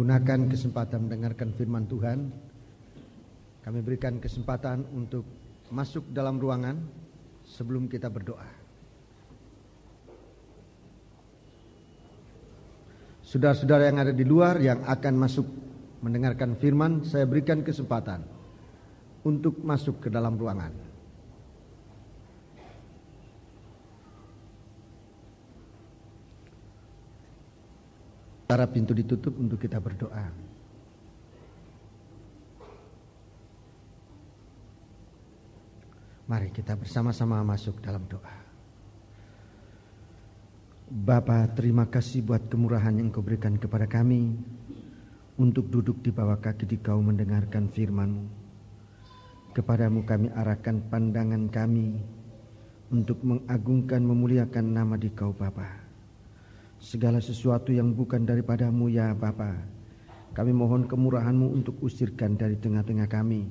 gunakan kesempatan mendengarkan firman Tuhan. Kami berikan kesempatan untuk masuk dalam ruangan sebelum kita berdoa. Saudara-saudara yang ada di luar yang akan masuk mendengarkan firman, saya berikan kesempatan untuk masuk ke dalam ruangan. Sementara pintu ditutup untuk kita berdoa. Mari kita bersama-sama masuk dalam doa. Bapa, terima kasih buat kemurahan yang Kau berikan kepada kami untuk duduk di bawah kaki Dikau mendengarkan firman-Mu. Kepadamu kami arahkan pandangan kami untuk mengagungkan, memuliakan nama Dikau Bapa. Segala sesuatu yang bukan daripadamu ya Bapa, kami mohon kemurahan-Mu untuk usirkan dari tengah-tengah kami,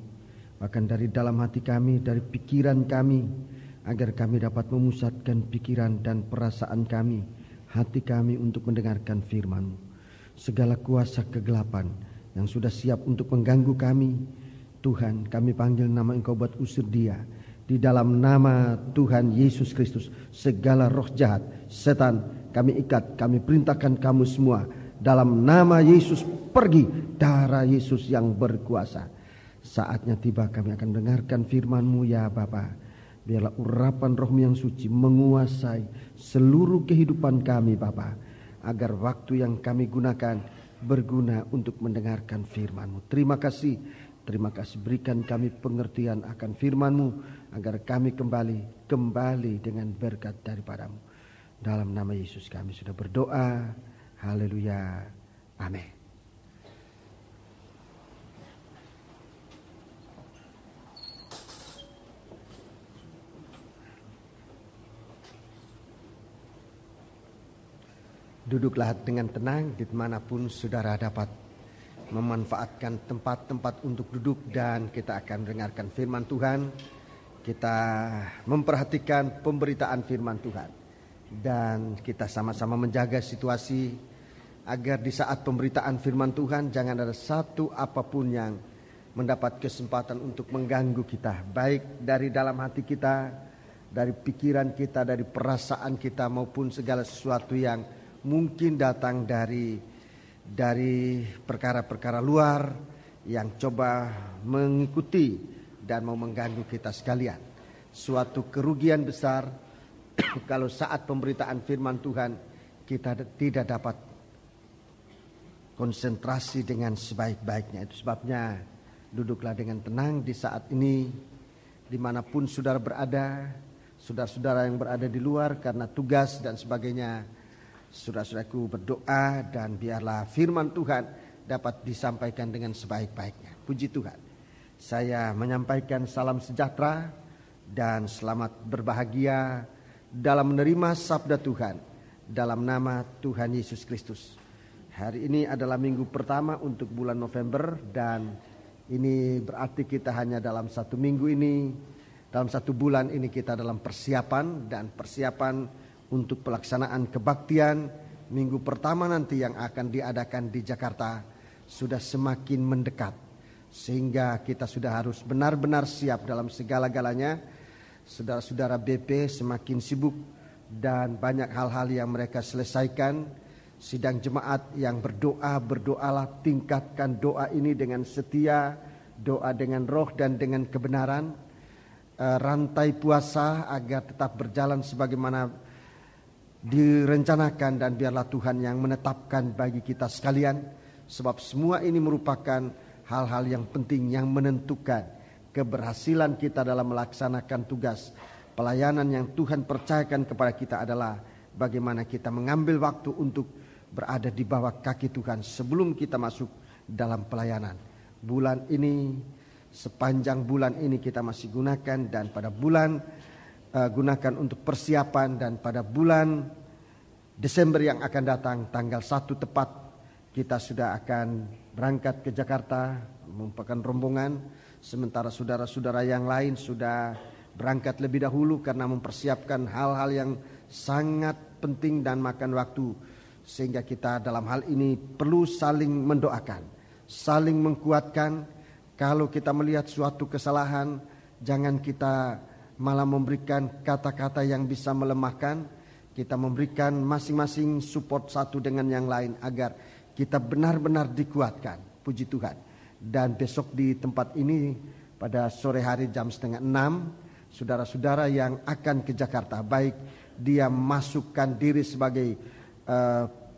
bahkan dari dalam hati kami, dari pikiran kami, agar kami dapat memusatkan pikiran dan perasaan kami, hati kami untuk mendengarkan firman-Mu. Segala kuasa kegelapan yang sudah siap untuk mengganggu kami, Tuhan, kami panggil nama Engkau buat usir dia. Di dalam nama Tuhan Yesus Kristus, segala roh jahat, setan, kami ikat, kami perintahkan kamu semua. Dalam nama Yesus pergi, darah Yesus yang berkuasa. Saatnya tiba kami akan mendengarkan firman-Mu ya Bapa. Biarlah urapan Roh-Mu yang suci menguasai seluruh kehidupan kami Bapa. Agar waktu yang kami gunakan berguna untuk mendengarkan firman-Mu. Terima kasih berikan kami pengertian akan firman-Mu. Agar kami kembali dengan berkat daripada-Mu. Dalam nama Yesus kami sudah berdoa. Haleluya. Amin. Duduklah dengan tenang dimanapun saudara dapat memanfaatkan tempat-tempat untuk duduk, dan kita akan mendengarkan firman Tuhan. Kita memperhatikan pemberitaan firman Tuhan, dan kita sama-sama menjaga situasi agar di saat pemberitaan firman Tuhan jangan ada satu apapun yang mendapat kesempatan untuk mengganggu kita, baik dari dalam hati kita, dari pikiran kita, dari perasaan kita, maupun segala sesuatu yang mungkin datang dari perkara-perkara luar yang coba mengikuti dan mau mengganggu kita sekalian. Suatu kerugian besar kalau saat pemberitaan firman Tuhan kita tidak dapat konsentrasi dengan sebaik-baiknya. Itu sebabnya duduklah dengan tenang di saat ini, dimanapun saudara berada, saudara-saudara yang berada di luar karena tugas dan sebagainya. Saudara-saudaraku berdoa, dan biarlah firman Tuhan dapat disampaikan dengan sebaik-baiknya. Puji Tuhan. Saya menyampaikan salam sejahtera dan selamat berbahagia dalam menerima sabda Tuhan dalam nama Tuhan Yesus Kristus. Hari ini adalah minggu pertama untuk bulan November, dan ini berarti kita hanya dalam satu minggu ini, dalam satu bulan ini kita dalam persiapan untuk pelaksanaan kebaktian minggu pertama nanti yang akan diadakan di Jakarta sudah semakin mendekat. Sehingga kita sudah harus benar-benar siap dalam segala-galanya. Saudara-saudara BP semakin sibuk dan banyak hal-hal yang mereka selesaikan. Sidang jemaat yang berdoalah, tingkatkan doa ini dengan setia, doa dengan roh dan dengan kebenaran. Rantai puasa agar tetap berjalan sebagaimana direncanakan, dan biarlah Tuhan yang menetapkan bagi kita sekalian. Sebab semua ini merupakan hal-hal yang penting yang menentukan keberhasilan kita dalam melaksanakan tugas pelayanan yang Tuhan percayakan kepada kita adalah bagaimana kita mengambil waktu untuk berada di bawah kaki Tuhan sebelum kita masuk dalam pelayanan. Bulan ini, sepanjang bulan ini kita masih gunakan, dan pada bulan gunakan untuk persiapan, dan pada bulan Desember yang akan datang tanggal 1 tepat kita sudah akan berangkat ke Jakarta merupakan rombongan, sementara saudara-saudara yang lain sudah berangkat lebih dahulu karena mempersiapkan hal-hal yang sangat penting dan makan waktu Sehingga kita dalam hal ini perlu saling mendoakan, saling menguatkan. Kalau kita melihat suatu kesalahan, jangan kita malah memberikan kata-kata yang bisa melemahkan. Kita memberikan masing-masing support satu dengan yang lain agar kita benar-benar dikuatkan. Puji Tuhan. Dan besok di tempat ini pada sore hari jam 5:30, saudara-saudara yang akan ke Jakarta, baik dia masukkan diri sebagai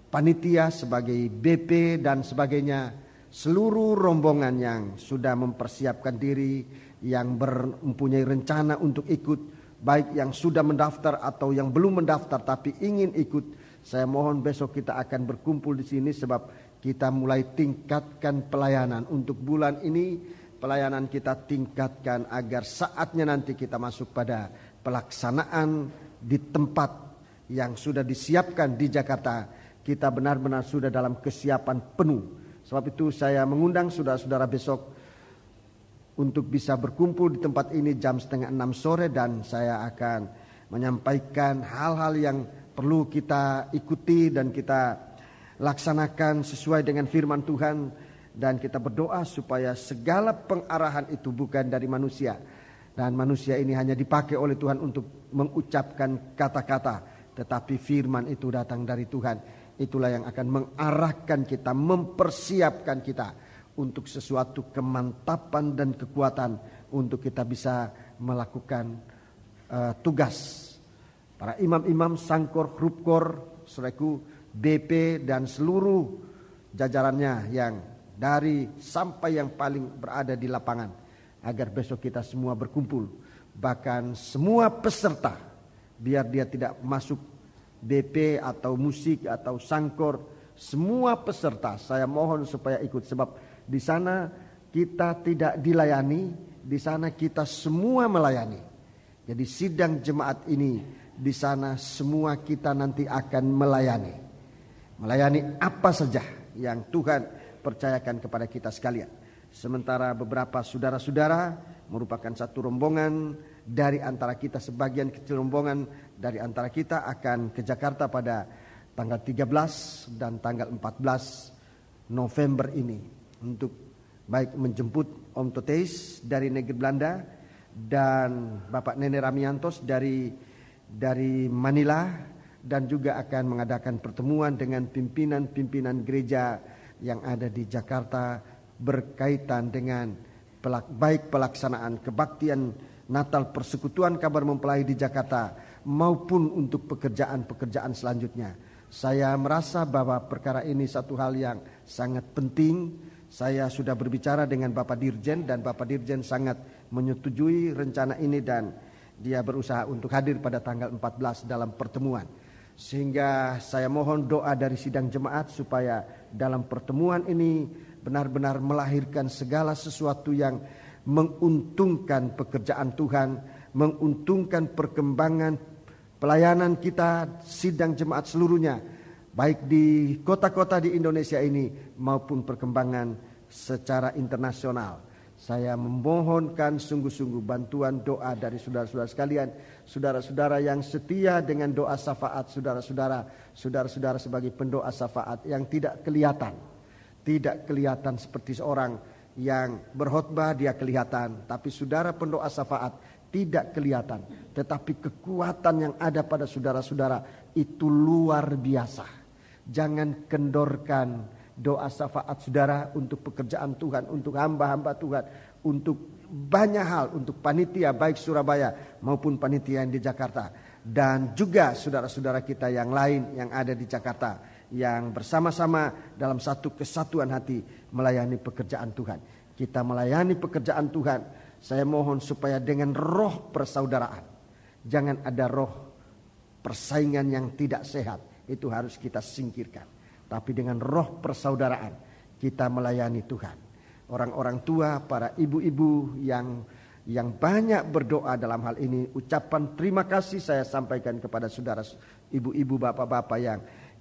panitia, sebagai BP dan sebagainya, seluruh rombongan yang sudah mempersiapkan diri, yang mempunyai rencana untuk ikut, baik yang sudah mendaftar atau yang belum mendaftar tapi ingin ikut, saya mohon besok kita akan berkumpul di sini sebab kita mulai tingkatkan pelayanan untuk bulan ini. Pelayanan kita tingkatkan agar saatnya nanti kita masuk pada pelaksanaan di tempat yang sudah disiapkan di Jakarta. Kita benar-benar sudah dalam kesiapan penuh. Sebab itu saya mengundang saudara-saudara besok untuk bisa berkumpul di tempat ini jam 5:30 sore. Dan saya akan menyampaikan hal-hal yang perlu kita ikuti dan kita laksanakan sesuai dengan firman Tuhan. Dan kita berdoa supaya segala pengarahan itu bukan dari manusia. Dan manusia ini hanya dipakai oleh Tuhan untuk mengucapkan kata-kata. Tetapi firman itu datang dari Tuhan. Itulah yang akan mengarahkan kita, mempersiapkan kita untuk sesuatu kemantapan dan kekuatan. Untuk kita bisa melakukan tugas. Para imam-imam, sangkor, hrupkor, sreku, BP dan seluruh jajarannya yang dari sampai yang paling berada di lapangan, agar besok kita semua berkumpul. Bahkan semua peserta, biar dia tidak masuk BP atau musik atau sangkor, semua peserta saya mohon supaya ikut. Sebab di sana kita tidak dilayani, di sana kita semua melayani. Jadi sidang jemaat ini di sana semua kita nanti akan melayani. Melayani apa saja yang Tuhan percayakan kepada kita sekalian. Sementara beberapa saudara-saudara merupakan satu rombongan dari antara kita, sebagian kecil rombongan dari antara kita akan ke Jakarta pada tanggal 13 dan tanggal 14 November ini untuk baik menjemput Om Toteis dari negeri Belanda dan Bapak Nene Ramiantos dari Manila, dan juga akan mengadakan pertemuan dengan pimpinan-pimpinan gereja yang ada di Jakarta berkaitan dengan baik pelaksanaan kebaktian Natal Persekutuan Kabar Mempelai di Jakarta maupun untuk pekerjaan-pekerjaan selanjutnya. Saya merasa bahwa perkara ini satu hal yang sangat penting. Saya sudah berbicara dengan Bapak Dirjen dan Bapak Dirjen sangat menyetujui rencana ini dan dia berusaha untuk hadir pada tanggal 14 dalam pertemuan. Sehingga saya mohon doa dari sidang jemaat supaya dalam pertemuan ini benar-benar melahirkan segala sesuatu yang menguntungkan pekerjaan Tuhan, menguntungkan perkembangan pelayanan kita, sidang jemaat seluruhnya, baik di kota-kota di Indonesia ini maupun perkembangan secara internasional. Saya memohonkan sungguh-sungguh bantuan doa dari saudara-saudara sekalian, saudara-saudara yang setia dengan doa syafaat, saudara-saudara sebagai pendoa syafaat yang tidak kelihatan seperti seorang yang berkhotbah dia kelihatan, tapi saudara pendoa syafaat tidak kelihatan, tetapi kekuatan yang ada pada saudara-saudara itu luar biasa. Jangan kendorkan doa syafaat saudara untuk pekerjaan Tuhan, untuk hamba-hamba Tuhan, untuk banyak hal, untuk panitia baik Surabaya maupun panitia yang di Jakarta, dan juga saudara-saudara kita yang lain yang ada di Jakarta yang bersama-sama dalam satu kesatuan hati melayani pekerjaan Tuhan. Kita melayani pekerjaan Tuhan, saya mohon supaya dengan roh persaudaraan, jangan ada roh persaingan yang tidak sehat, itu harus kita singkirkan. Tapi dengan roh persaudaraan kita melayani Tuhan. Orang-orang tua, para ibu-ibu yang banyak berdoa dalam hal ini, ucapan terima kasih saya sampaikan kepada saudara ibu-ibu, bapak-bapak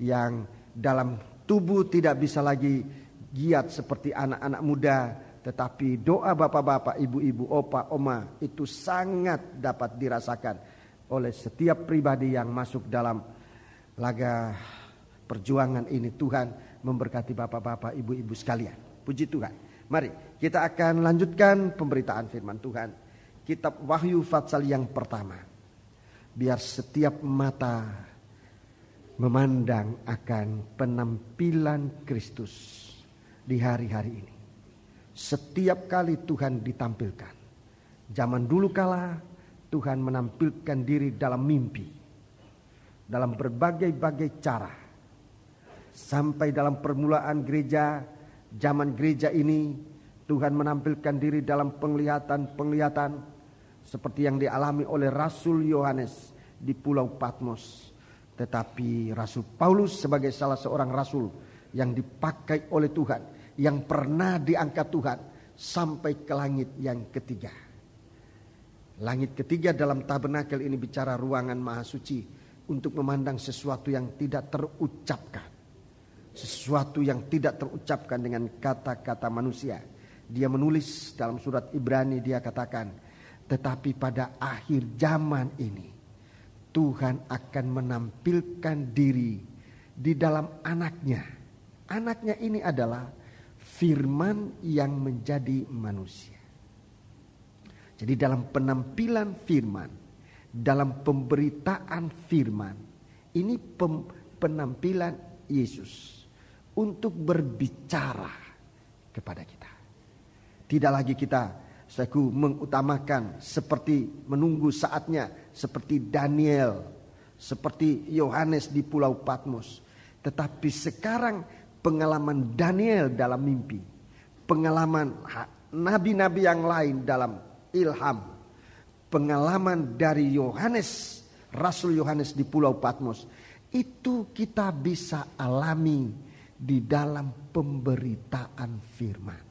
yang dalam tubuh tidak bisa lagi giat seperti anak-anak muda, tetapi doa bapak-bapak, ibu-ibu, opa, oma itu sangat dapat dirasakan oleh setiap pribadi yang masuk dalam laga perjuangan ini. Tuhan memberkati bapak-bapak, ibu-ibu sekalian. Puji Tuhan. Mari kita akan lanjutkan pemberitaan firman Tuhan. Kitab Wahyu pasal yang pertama. Biar setiap mata memandang akan penampilan Kristus di hari-hari ini. Setiap kali Tuhan ditampilkan. Zaman dulu kala Tuhan menampilkan diri dalam mimpi. Dalam berbagai-bagai cara. Sampai dalam permulaan gereja, zaman gereja ini Tuhan menampilkan diri dalam penglihatan-penglihatan seperti yang dialami oleh Rasul Yohanes di Pulau Patmos. Tetapi Rasul Paulus sebagai salah seorang rasul yang dipakai oleh Tuhan, yang pernah diangkat Tuhan sampai ke langit yang ketiga. Langit ketiga dalam tabernakel ini bicara ruangan maha suci untuk memandang sesuatu yang tidak terucapkan. Sesuatu yang tidak terucapkan dengan kata-kata manusia. Dia menulis dalam surat Ibrani, dia katakan, tetapi pada akhir zaman ini Tuhan akan menampilkan diri di dalam anaknya. Anaknya ini adalah firman yang menjadi manusia. Jadi dalam penampilan firman, dalam pemberitaan firman, ini penampilan Yesus untuk berbicara kepada kita. Tidak lagi kita mengutamakan seperti menunggu saatnya, seperti Daniel, seperti Yohanes di Pulau Patmos. Tetapi sekarang pengalaman Daniel dalam mimpi, pengalaman nabi-nabi yang lain dalam ilham, pengalaman dari Yohanes, Rasul Yohanes di Pulau Patmos, itu kita bisa alami di dalam pemberitaan firman.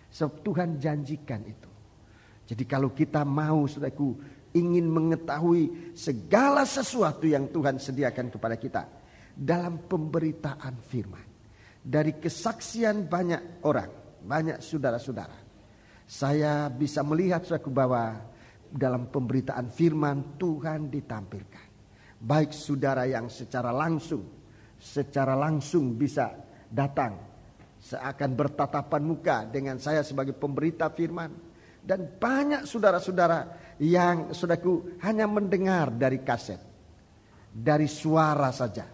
Sebab Tuhan janjikan itu. Jadi kalau kita mau, saudaraku, ingin mengetahui segala sesuatu yang Tuhan sediakan kepada kita dalam pemberitaan firman. Dari kesaksian banyak orang, banyak saudara-saudara, saya bisa melihat, saudaraku, bahwa dalam pemberitaan firman Tuhan ditampilkan. Baik saudara yang secara langsung bisa datang, seakan bertatapan muka dengan saya sebagai pemberita firman. Dan banyak saudara-saudara yang, saudaraku, hanya mendengar dari kaset, dari suara saja.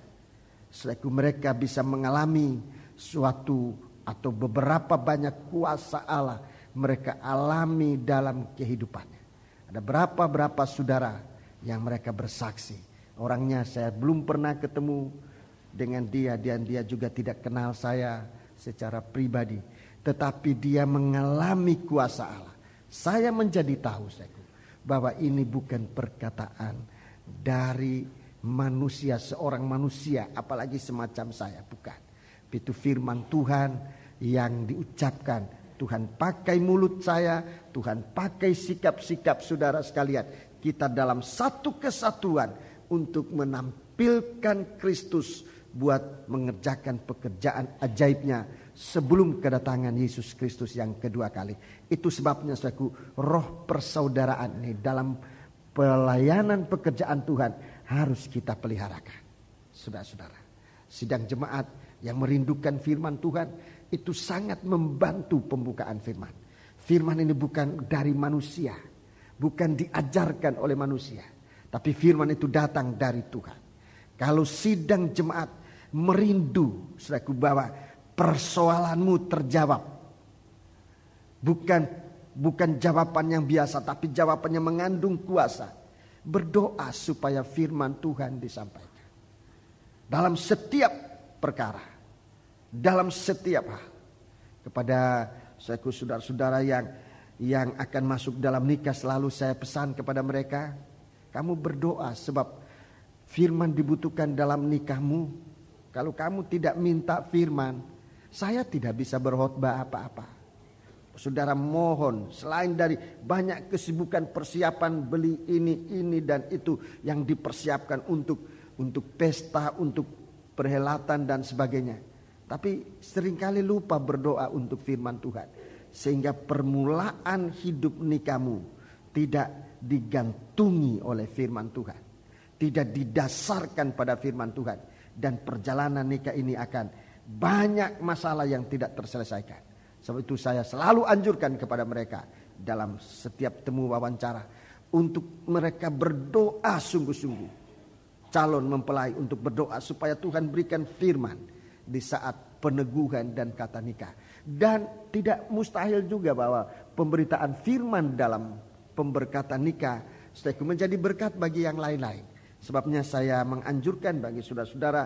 Saudaraku, mereka bisa mengalami suatu atau beberapa banyak kuasa Allah mereka alami dalam kehidupannya. Ada berapa saudara yang mereka bersaksi. Orangnya saya belum pernah ketemu dengan dia, dan dia juga tidak kenal saya secara pribadi. Tetapi dia mengalami kuasa Allah. Saya menjadi tahu, bahwa ini bukan perkataan dari manusia, seorang manusia, apalagi semacam saya, bukan. Itu firman Tuhan yang diucapkan. Tuhan pakai mulut saya, Tuhan pakai sikap-sikap saudara sekalian. Kita dalam satu kesatuan untuk menampilkan Kristus buat mengerjakan pekerjaan ajaibnya sebelum kedatangan Yesus Kristus yang kedua kali. Itu sebabnya, saudaraku, roh persaudaraan ini dalam pelayanan pekerjaan Tuhan harus kita peliharakan. Saudara-saudara, sidang jemaat yang merindukan firman Tuhan itu sangat membantu pembukaan firman. Firman ini bukan dari manusia, bukan diajarkan oleh manusia, tapi firman itu datang dari Tuhan. Kalau sidang jemaat merindu, saudaraku, bahwa persoalanmu terjawab, bukan jawaban yang biasa, tapi jawabannya mengandung kuasa. Berdoa supaya firman Tuhan disampaikan dalam setiap perkara, dalam setiap hal. Kepada saudara-saudara yang akan masuk dalam nikah, selalu saya pesan kepada mereka, kamu berdoa sebab firman dibutuhkan dalam nikahmu. Kalau kamu tidak minta firman, saya tidak bisa berkhotbah apa-apa. Saudara mohon, selain dari banyak kesibukan persiapan beli ini dan itu yang dipersiapkan untuk pesta, untuk perhelatan dan sebagainya. Tapi seringkali lupa berdoa untuk firman Tuhan. Sehingga permulaan hidup nikahmu tidak digantungi oleh firman Tuhan. Tidak didasarkan pada firman Tuhan. dan perjalanan nikah ini akan banyak masalah yang tidak terselesaikan. Sebab itu saya selalu anjurkan kepada mereka dalam setiap temu wawancara untuk mereka berdoa sungguh-sungguh. Calon mempelai untuk berdoa supaya Tuhan berikan firman di saat peneguhan dan kata nikah. Dan tidak mustahil juga bahwa pemberitaan firman dalam pemberkatan nikah menjadi berkat bagi yang lain-lain. Sebabnya saya menganjurkan bagi saudara-saudara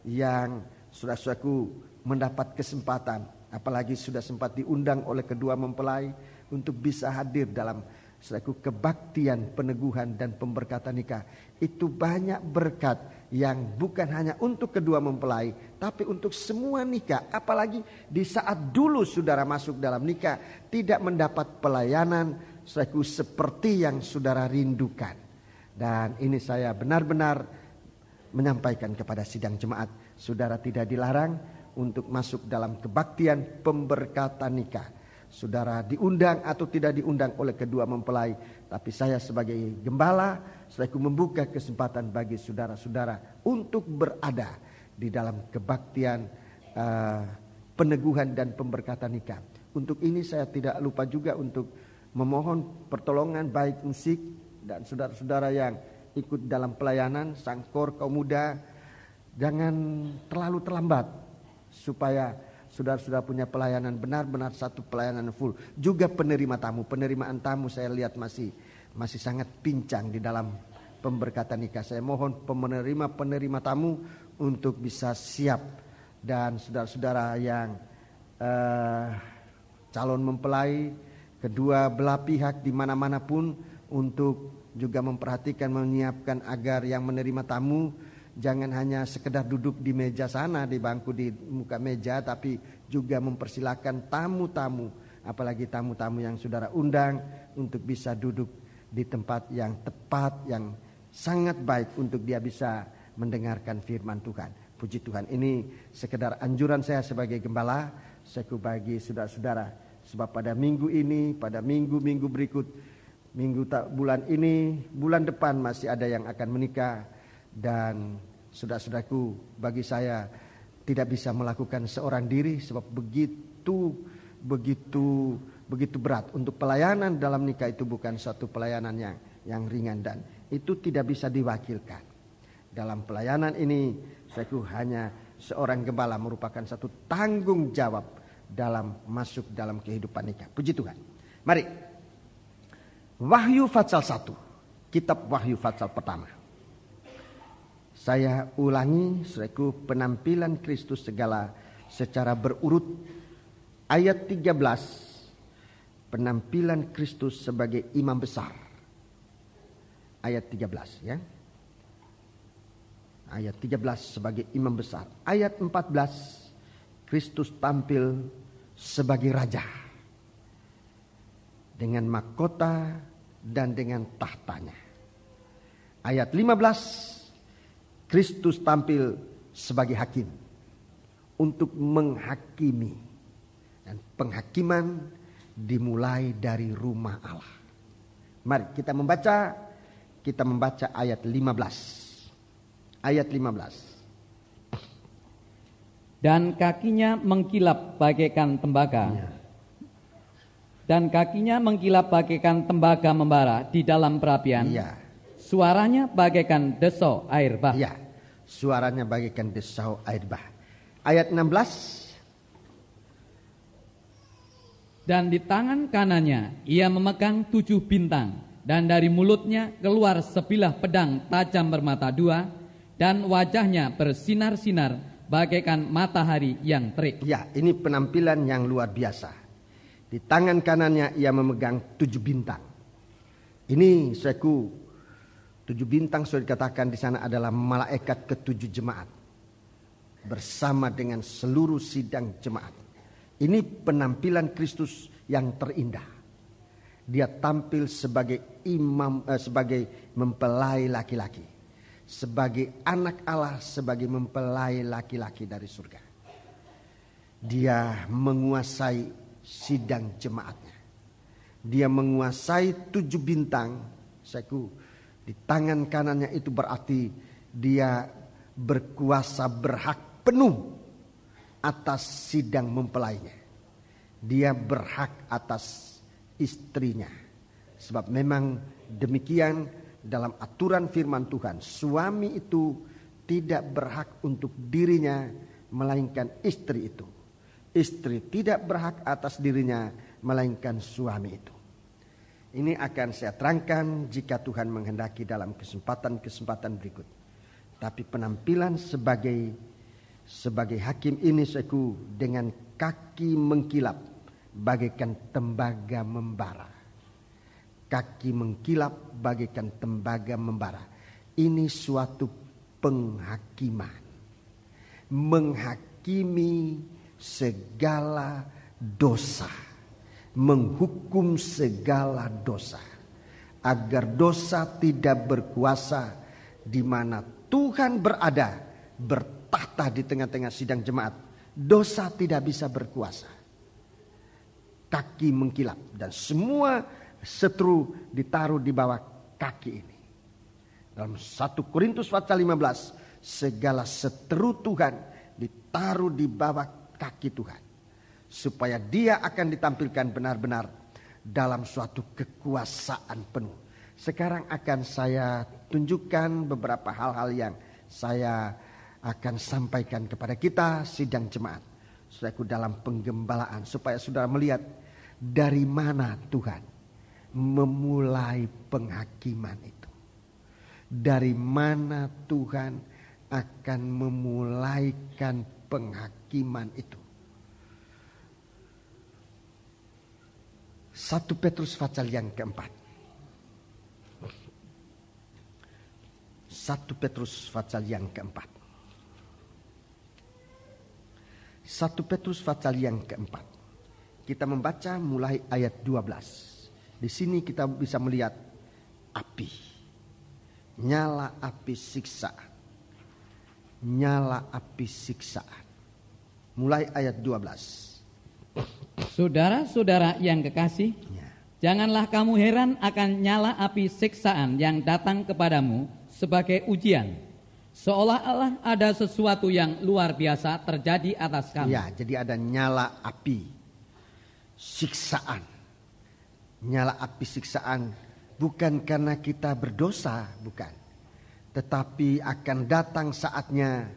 yang saudara-saudaraku mendapat kesempatan, apalagi sudah sempat diundang oleh kedua mempelai untuk bisa hadir dalam kebaktian peneguhan dan pemberkatan nikah. Itu banyak berkat yang bukan hanya untuk kedua mempelai, tapi untuk semua nikah. Apalagi di saat dulu saudara masuk dalam nikah tidak mendapat pelayanan seperti yang saudara rindukan. Dan ini saya benar-benar menyampaikan kepada sidang jemaat, saudara tidak dilarang untuk masuk dalam kebaktian pemberkatan nikah. Saudara diundang atau tidak diundang oleh kedua mempelai, tapi saya sebagai gembala, saya membuka kesempatan bagi saudara-saudara untuk berada di dalam kebaktian peneguhan dan pemberkatan nikah. Untuk ini saya tidak lupa juga untuk memohon pertolongan baik musik dan saudara-saudara yang ikut dalam pelayanan Sangkor kaum muda, jangan terlalu terlambat supaya saudara-saudara punya pelayanan benar-benar satu pelayanan full. Juga penerimaan tamu saya lihat masih sangat pincang di dalam pemberkatan nikah. Saya mohon penerima tamu untuk bisa siap, dan saudara-saudara yang calon mempelai kedua belah pihak di mana-mana pun untuk juga memperhatikan, menyiapkan agar yang menerima tamu jangan hanya sekedar duduk di meja sana, di bangku di muka meja, tapi juga mempersilakan tamu-tamu, apalagi tamu-tamu yang saudara undang, untuk bisa duduk di tempat yang tepat, yang sangat baik untuk dia bisa mendengarkan firman Tuhan. Puji Tuhan, ini sekedar anjuran saya sebagai gembala, saya bagi saudara-saudara. Sebab pada minggu ini, pada minggu-minggu berikut, bulan ini, bulan depan masih ada yang akan menikah. Dan saudara-saudaraku, bagi saya tidak bisa melakukan seorang diri, sebab begitu berat. Untuk pelayanan dalam nikah itu bukan suatu pelayanan yang ringan, dan itu tidak bisa diwakilkan. Dalam pelayanan ini saya hanya seorang gembala merupakan satu tanggung jawab dalam masuk dalam kehidupan nikah. Puji Tuhan. Mari Wahyu pasal 1, kitab Wahyu pasal pertama. Saya ulangi penampilan Kristus segala secara berurut. Ayat 13, penampilan Kristus sebagai imam besar. Ayat 13 ya. Ayat 13 sebagai imam besar. Ayat 14, Kristus tampil sebagai raja dengan mahkota dan dengan tahtanya. Ayat 15, Kristus tampil sebagai hakim untuk menghakimi, dan penghakiman dimulai dari rumah Allah. Mari kita membaca ayat 15. Ayat 15. Dan kakinya mengkilap bagaikan tembaga. Ya. Dan kakinya mengkilap bagaikan tembaga membara di dalam perapian. Ya. Suaranya bagaikan desau air bah. Ya. Suaranya bagaikan desau air bah. Ayat 16. Dan di tangan kanannya ia memegang 7 bintang, dan dari mulutnya keluar sebilah pedang tajam bermata 2, dan wajahnya bersinar-sinar bagaikan matahari yang terik. Ya, ini penampilan yang luar biasa. Di tangan kanannya ia memegang 7 bintang. Ini 7 bintang sudah dikatakan di sana adalah malaikat ke-7 jemaat bersama dengan seluruh sidang jemaat. Ini penampilan Kristus yang terindah. Dia tampil sebagai imam, sebagai mempelai laki-laki, sebagai anak Allah, sebagai mempelai laki-laki dari surga. Dia menguasai sidang jemaatnya. Dia menguasai 7 bintang. Di tangan kanannya itu berarti dia berkuasa, berhak penuh atas sidang mempelainya. Dia berhak atas istrinya. Sebab memang demikian dalam aturan firman Tuhan. Suami itu tidak berhak untuk dirinya melainkan istri itu. Istri tidak berhak atas dirinya melainkan suami itu. Ini akan saya terangkan jika Tuhan menghendaki dalam kesempatan-kesempatan berikut. Tapi penampilan sebagai hakim ini suku dengan kaki mengkilap bagaikan tembaga membara. Kaki mengkilap bagaikan tembaga membara. Ini suatu penghakiman. Menghakimi segala dosa. Menghukum segala dosa. Agar dosa tidak berkuasa di mana Tuhan berada, bertahta di tengah-tengah sidang jemaat. Dosa tidak bisa berkuasa. Kaki mengkilap dan semua setru ditaruh di bawah kaki ini. Dalam 1 Korintus pasal 15, segala seteru Tuhan ditaruh di bawah kaki Tuhan. Supaya dia akan ditampilkan benar-benar dalam suatu kekuasaan penuh. Sekarang akan saya tunjukkan beberapa hal-hal yang saya akan sampaikan kepada kita sidang jemaat. Saudaraku, dalam penggembalaan supaya saudara melihat dari mana Tuhan memulai penghakiman itu. Dari mana Tuhan akan memulaikan penghakiman itu. 1 Petrus pasal yang keempat. 1 Petrus pasal yang keempat. 1 Petrus pasal yang keempat. Kita membaca mulai ayat 12. Di sini kita bisa melihat api. Nyala api siksaan. Nyala api siksaan. Mulai ayat 12. Saudara-saudara yang kekasih, janganlah kamu heran akan nyala api siksaan yang datang kepadamu sebagai ujian, seolah-olah ada sesuatu yang luar biasa terjadi atas kamu. Ya, jadi ada nyala api siksaan. Nyala api siksaan bukan karena kita berdosa, bukan. Tetapi akan datang saatnya,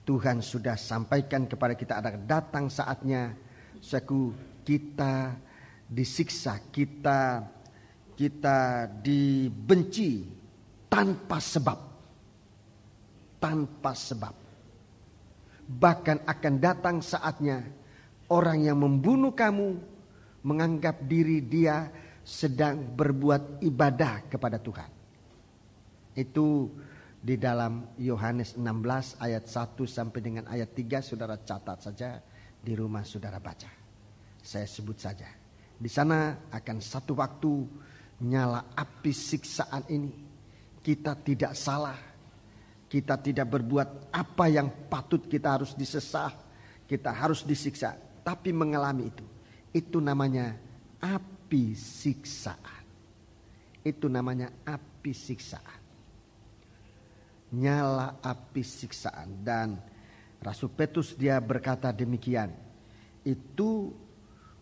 Tuhan sudah sampaikan kepada kita, ada datang saatnya kita disiksa, kita dibenci tanpa sebab. Tanpa sebab. Bahkan akan datang saatnya orang yang membunuh kamu menganggap diri dia sedang berbuat ibadah kepada Tuhan. Itu di dalam Yohanes 16 ayat 1 sampai dengan ayat 3, saudara catat saja di rumah saudara baca. Saya sebut saja. Di sana akan satu waktu nyala api siksaan ini. Kita tidak salah. Kita tidak berbuat apa yang patut kita harus disesah. Kita harus disiksa. Tapi mengalami itu. Itu namanya api siksaan. Itu namanya api siksaan. Nyala api siksaan. Dan Rasul Petrus dia berkata demikian. Itu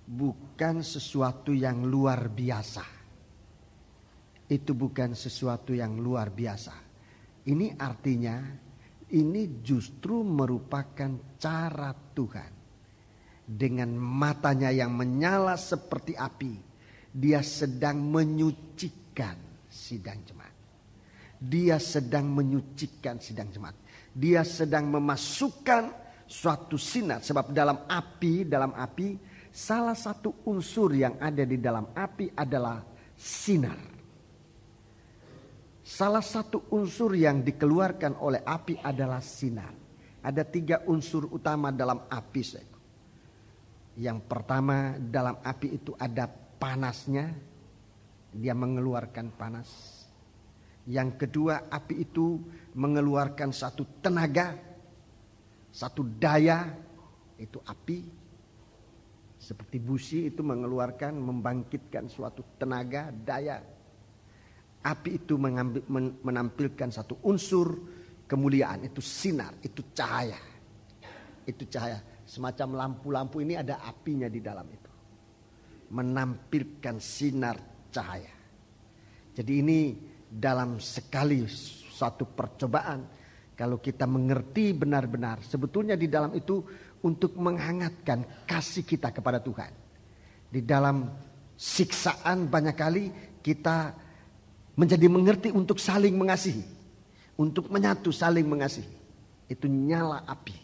bukan sesuatu yang luar biasa. Itu bukan sesuatu yang luar biasa. Ini artinya ini justru merupakan cara Tuhan. Dengan matanya yang menyala seperti api. Dia sedang menyucikan sidang jemaat. Dia sedang menyucikan sidang jemaat. Dia sedang memasukkan suatu sinar. Sebab dalam api salah satu unsur yang ada di dalam api adalah sinar. Salah satu unsur yang dikeluarkan oleh api adalah sinar. Ada 3 unsur utama dalam api. Yang pertama, dalam api itu ada panasnya. Dia mengeluarkan panas. Yang kedua, api itu mengeluarkan satu tenaga, satu daya, itu api. Seperti busi itu mengeluarkan, membangkitkan suatu tenaga, daya. Api itu menampilkan satu unsur kemuliaan, itu sinar, itu cahaya. Itu cahaya. Semacam lampu-lampu ini ada apinya di dalam itu. Menampilkan sinar cahaya. Jadi ini dalam sekali suatu percobaan, kalau kita mengerti benar-benar, sebetulnya di dalam itu untuk menghangatkan kasih kita kepada Tuhan. Di dalam siksaan banyak kali kita menjadi mengerti untuk saling mengasihi. Untuk menyatu saling mengasihi. Itu nyala api.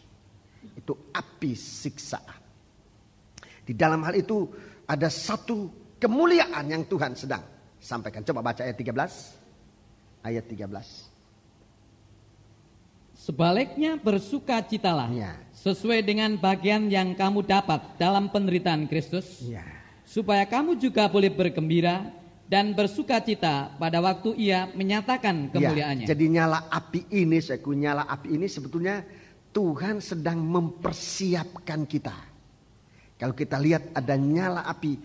Itu api siksaan. Di dalam hal itu ada satu kemuliaan yang Tuhan sedang sampaikan. Coba baca ayat 13. Ayat 13. Sebaliknya bersukacitalah Ya. sesuai dengan bagian yang kamu dapat dalam penderitaan Kristus, Ya. supaya kamu juga boleh bergembira dan bersukacita pada waktu Ia menyatakan kemuliaannya. Ya, jadi nyala api ini sebetulnya Tuhan sedang mempersiapkan kita. Kalau kita lihat ada nyala api,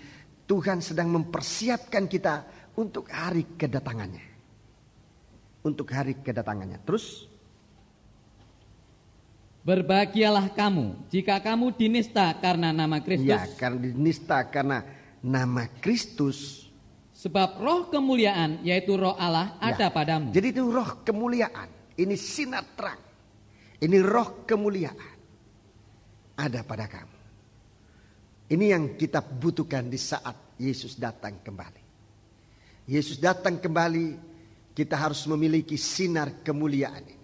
Tuhan sedang mempersiapkan kita untuk hari kedatangannya. Untuk hari kedatangannya. Terus Berbahagialah kamu jika kamu dinista karena nama Kristus. ya, karena dinista karena nama Kristus. Sebab roh kemuliaan yaitu roh Allah ada padamu. Jadi itu roh kemuliaan. Ini sinar terang. Ini roh kemuliaan. Ada pada kamu. Ini yang kita butuhkan di saat Yesus datang kembali. Yesus datang kembali, kita harus memiliki sinar kemuliaan ini.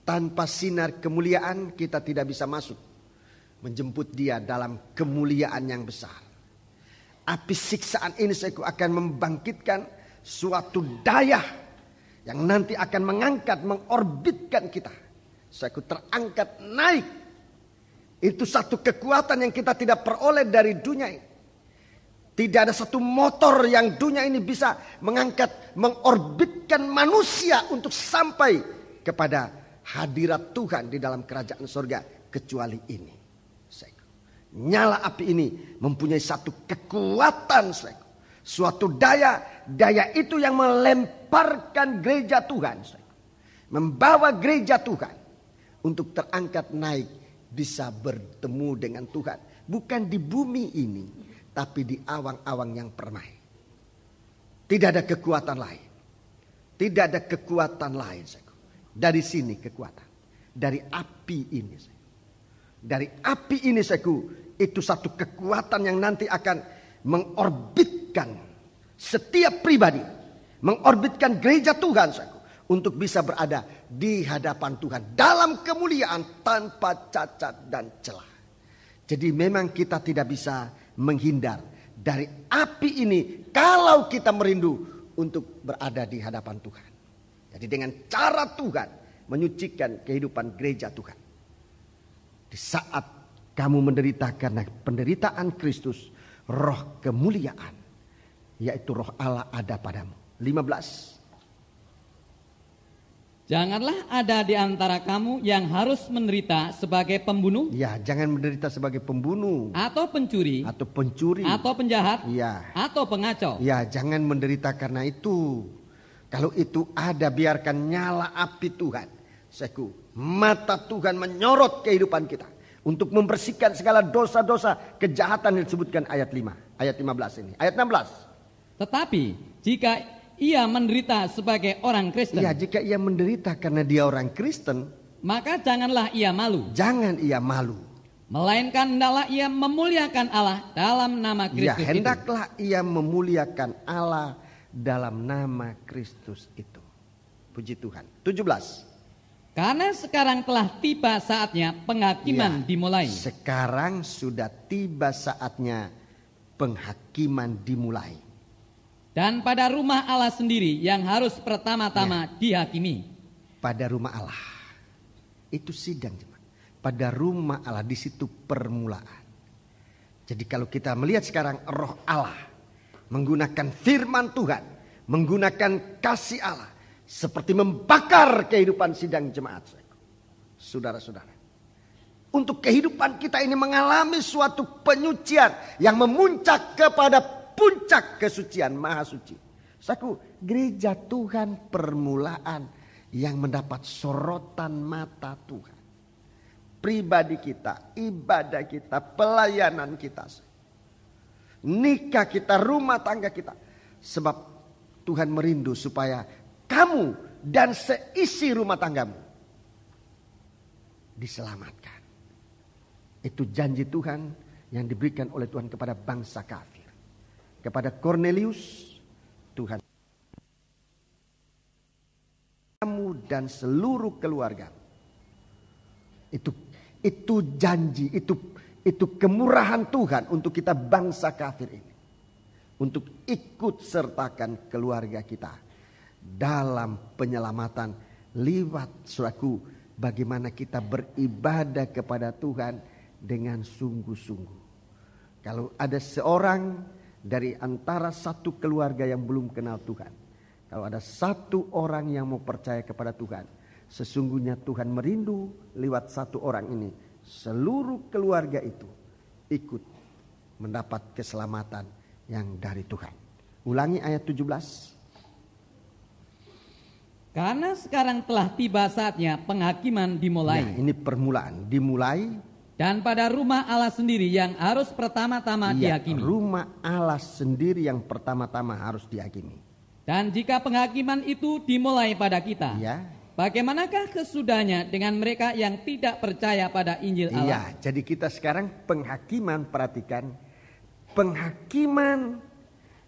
Tanpa sinar kemuliaan kita tidak bisa masuk menjemput dia dalam kemuliaan yang besar. Api siksaan ini akan membangkitkan suatu daya yang nanti akan mengangkat, mengorbitkan kita. Terangkat naik. Itu satu kekuatan yang kita tidak peroleh dari dunia ini. Tidak ada satu motor yang dunia ini bisa mengangkat, mengorbitkan manusia untuk sampai kepada hadirat Tuhan di dalam kerajaan surga kecuali ini. Nyala api ini mempunyai satu kekuatan, suatu daya itu yang melemparkan gereja Tuhan, membawa gereja Tuhan untuk terangkat naik, bisa bertemu dengan Tuhan, bukan di bumi ini, tapi di awang-awang yang permai. Tidak ada kekuatan lain, tidak ada kekuatan lain. Dari sini kekuatan. Dari api ini. Dari api ini itu satu kekuatan yang nanti akan mengorbitkan setiap pribadi. Mengorbitkan gereja Tuhan untuk bisa berada di hadapan Tuhan. Dalam kemuliaan tanpa cacat dan celah. Jadi memang kita tidak bisa menghindar dari api ini. Kalau kita merindu untuk berada di hadapan Tuhan. Jadi dengan cara Tuhan menyucikan kehidupan gereja Tuhan. Di saat kamu menderita karena penderitaan Kristus, roh kemuliaan, yaitu roh Allah ada padamu. 15. Janganlah ada di antara kamu yang harus menderita sebagai pembunuh. Ya, jangan menderita sebagai pembunuh. Atau pencuri. Atau pencuri. Atau penjahat. Ya. Atau pengacau. Ya, jangan menderita karena itu. Kalau itu ada, biarkan nyala api Tuhan. Mata Tuhan menyorot kehidupan kita. Untuk membersihkan segala dosa-dosa kejahatan yang disebutkan ayat 5. Ayat 15 ini. Ayat 16. Tetapi jika ia menderita sebagai orang Kristen. Ya, jika ia menderita karena dia orang Kristen. Maka janganlah ia malu. Jangan ia malu. Melainkan hendaklah ia memuliakan Allah dalam nama Kristus ya, hendaklah ia memuliakan Allah dalam nama Kristus itu. Puji Tuhan. 17. Karena sekarang telah tiba saatnya penghakiman dimulai. Sekarang sudah tiba saatnya penghakiman dimulai. Dan pada rumah Allah sendiri yang harus pertama-tama dihakimi. Pada rumah Allah. Itu sidang. Pada rumah Allah, di situ permulaan. Jadi kalau kita melihat sekarang roh Allah menggunakan firman Tuhan, menggunakan kasih Allah, seperti membakar kehidupan sidang jemaat. Saudara-saudara, untuk kehidupan kita ini mengalami suatu penyucian yang memuncak kepada puncak kesucian maha suci. Gereja Tuhan permulaan yang mendapat sorotan mata Tuhan. Pribadi kita, ibadah kita, pelayanan kita, nikah kita, rumah tangga kita. Sebab Tuhan merindu supaya kamu dan seisi rumah tanggamu diselamatkan. Itu janji Tuhan yang diberikan oleh Tuhan kepada bangsa kafir. Kepada Cornelius, Tuhan, kamu dan seluruh keluarga. Itu janji, itu kemurahan Tuhan untuk kita bangsa kafir ini. Untuk ikut sertakan keluarga kita dalam penyelamatan lewat suraku. Bagaimana kita beribadah kepada Tuhan dengan sungguh-sungguh. Kalau ada seorang dari antara satu keluarga yang belum kenal Tuhan. Kalau ada satu orang yang mau percaya kepada Tuhan. Sesungguhnya Tuhan merindu lewat satu orang ini. Seluruh keluarga itu ikut mendapat keselamatan yang dari Tuhan. Ulangi ayat 17. Karena sekarang telah tiba saatnya penghakiman dimulai. Ya, ini permulaan, dimulai. Dan pada rumah Allah sendiri yang harus pertama-tama dihakimi. Rumah Allah sendiri yang pertama-tama harus dihakimi. Dan jika penghakiman itu dimulai pada kita, bagaimanakah kesudahnya dengan mereka yang tidak percaya pada Injil Allah? Jadi kita sekarang penghakiman, perhatikan. Penghakiman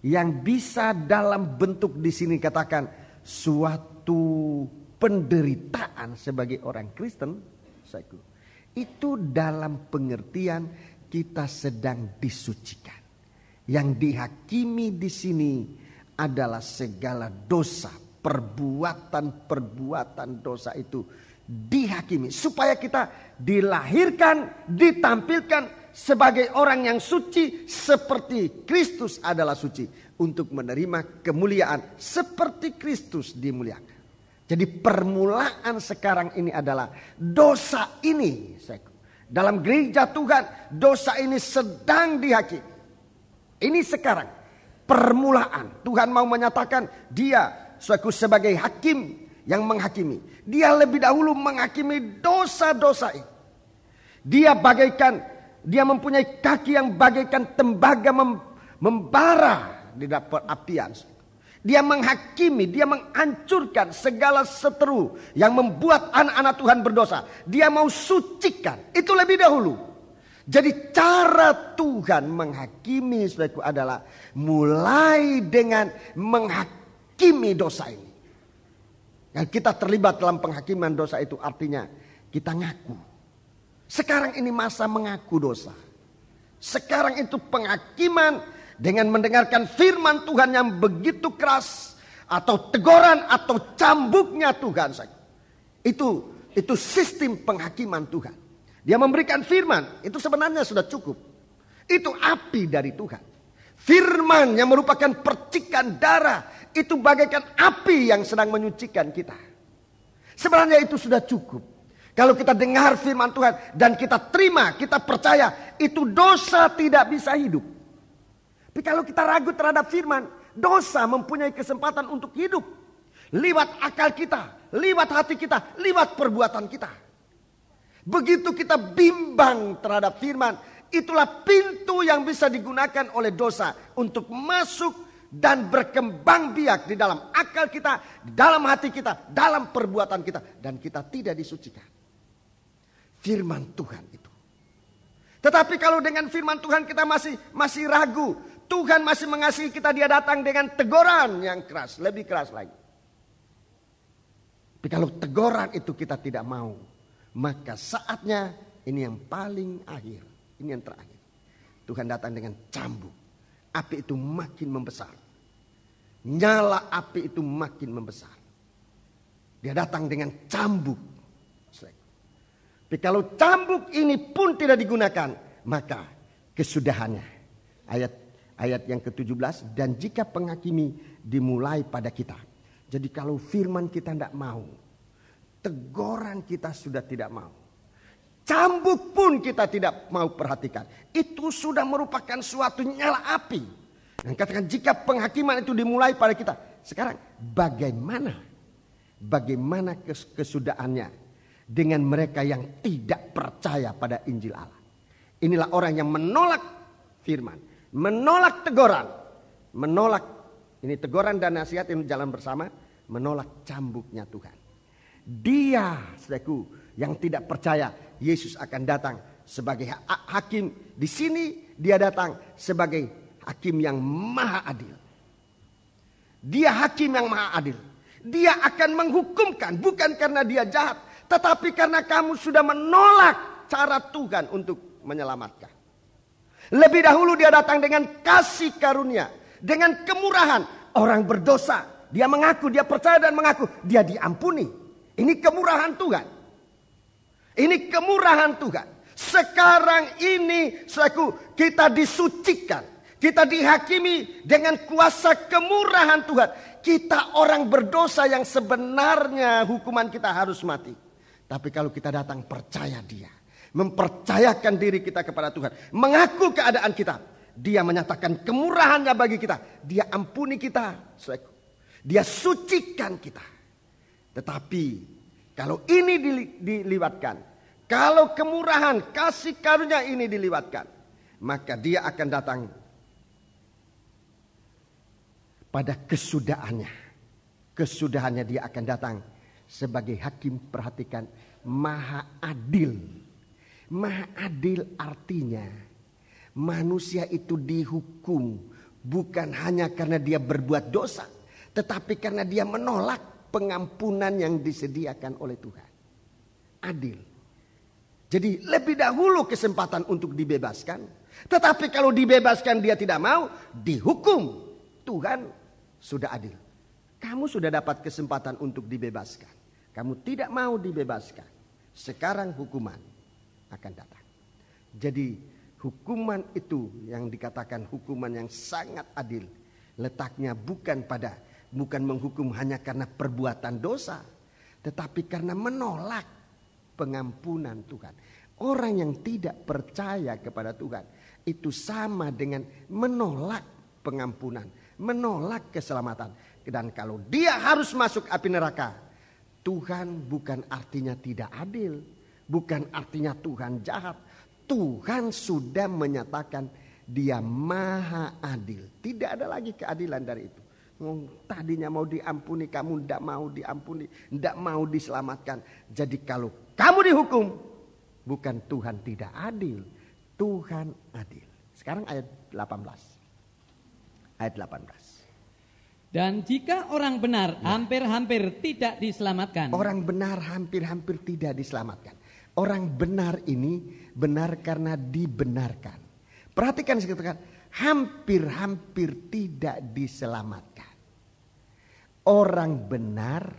yang bisa dalam bentuk di sini katakan suatu penderitaan sebagai orang Kristen, itu dalam pengertian kita sedang disucikan. Yang dihakimi di sini adalah segala dosa, perbuatan dosa itu dihakimi supaya kita dilahirkan, ditampilkan sebagai orang yang suci seperti Kristus adalah suci, untuk menerima kemuliaan seperti Kristus dimuliakan. Jadi permulaan sekarang ini adalah dosa ini. Dalam gereja Tuhan dosa ini sedang dihakimi. Ini sekarang permulaan. Tuhan mau menyatakan dia sebagai hakim yang menghakimi. Dia lebih dahulu menghakimi dosa-dosa ini. Dia mempunyai kaki yang bagaikan tembaga membara di dalam apian. Dia menghakimi, dia menghancurkan segala seteru yang membuat anak-anak Tuhan berdosa. Dia mau sucikan, itu lebih dahulu. Jadi cara Tuhan menghakimi saudaraku adalah mulai dengan menghakimi dosa ini. Yang kita terlibat dalam penghakiman dosa itu artinya kita ngaku. Sekarang ini masa mengaku dosa. Sekarang itu penghakiman dengan mendengarkan firman Tuhan yang begitu keras, atau teguran atau cambuknya Tuhan. Itu sistem penghakiman Tuhan. Dia memberikan firman, itu sebenarnya sudah cukup. Itu api dari Tuhan. Firman yang merupakan percikan darah, itu bagaikan api yang sedang menyucikan kita. Sebenarnya itu sudah cukup. Kalau kita dengar firman Tuhan dan kita terima, kita percaya, itu dosa tidak bisa hidup. Tapi kalau kita ragu terhadap firman, dosa mempunyai kesempatan untuk hidup. Lewat akal kita, lewat hati kita, lewat perbuatan kita. Begitu kita bimbang terhadap firman, itulah pintu yang bisa digunakan oleh dosa untuk masuk dan berkembang biak di dalam akal kita, di dalam hati kita, dalam perbuatan kita. Dan kita tidak disucikan. Firman Tuhan itu. Tetapi kalau dengan firman Tuhan kita masih ragu, Tuhan masih mengasihi kita, dia datang dengan teguran yang keras, lebih keras lagi. Tapi kalau teguran itu kita tidak mau, maka saatnya ini yang paling akhir, ini yang terakhir. Tuhan datang dengan cambuk, api itu makin membesar. Nyala api itu makin membesar. Dia datang dengan cambuk. Tapi kalau cambuk ini pun tidak digunakan, maka kesudahannya. Ayat yang ke-17, dan jika penghakimi dimulai pada kita. Jadi kalau firman kita tidak mau, teguran kita sudah tidak mau, cambuk pun kita tidak mau perhatikan, itu sudah merupakan suatu nyala api. Dan katakan jika penghakiman itu dimulai pada kita. Sekarang bagaimana bagaimana kesudahannya dengan mereka yang tidak percaya pada Injil Allah. Inilah orang yang menolak firman, menolak teguran, menolak ini teguran dan nasihat yang jalan bersama, menolak cambuknya Tuhan. Dia, saudaraku, yang tidak percaya Yesus akan datang sebagai hakim. Di sini dia datang sebagai hakim yang maha adil. Dia hakim yang maha adil. Dia akan menghukumkan bukan karena dia jahat, tetapi karena kamu sudah menolak cara Tuhan untuk menyelamatkan. Lebih dahulu dia datang dengan kasih karunia, dengan kemurahan. Orang berdosa, dia mengaku, dia percaya dan mengaku, dia diampuni. Ini kemurahan Tuhan. Ini kemurahan Tuhan. Sekarang ini, saudaraku, kita disucikan. Kita dihakimi dengan kuasa kemurahan Tuhan. Kita orang berdosa yang sebenarnya hukuman kita harus mati. Tapi kalau kita datang percaya dia, mempercayakan diri kita kepada Tuhan, mengaku keadaan kita, dia menyatakan kemurahannya bagi kita. Dia ampuni kita, saudaraku. Dia sucikan kita. Tetapi kalau ini dilibatkan, kalau kemurahan kasih karunia ini dilibatkan, maka dia akan datang pada kesudahannya. Kesudahannya dia akan datang sebagai hakim, perhatikan, maha adil. Maha adil artinya manusia itu dihukum bukan hanya karena dia berbuat dosa, tetapi karena dia menolak pengampunan yang disediakan oleh Tuhan. Adil. Jadi lebih dahulu kesempatan untuk dibebaskan, tetapi kalau dibebaskan dia tidak mau, dihukum. Tuhan sudah adil. Kamu sudah dapat kesempatan untuk dibebaskan. Kamu tidak mau dibebaskan. Sekarang hukuman akan datang. Jadi hukuman itu yang dikatakan hukuman yang sangat adil. Letaknya bukan menghukum hanya karena perbuatan dosa, tetapi karena menolak pengampunan Tuhan. Orang yang tidak percaya kepada Tuhan itu sama dengan menolak pengampunan, menolak keselamatan. Dan kalau dia harus masuk api neraka, Tuhan bukan artinya tidak adil, bukan artinya Tuhan jahat. Tuhan sudah menyatakan dia maha adil. Tidak ada lagi keadilan dari itu. Tadinya mau diampuni, kamu tidak mau diampuni, tidak mau diselamatkan. Jadi kalau kamu dihukum, bukan Tuhan tidak adil, Tuhan adil. Sekarang ayat 18. Ayat 18. Dan jika orang benar hampir-hampir tidak diselamatkan. Orang benar hampir-hampir tidak diselamatkan. Orang benar ini benar karena dibenarkan. Perhatikan sekalian, hampir-hampir tidak diselamatkan. Orang benar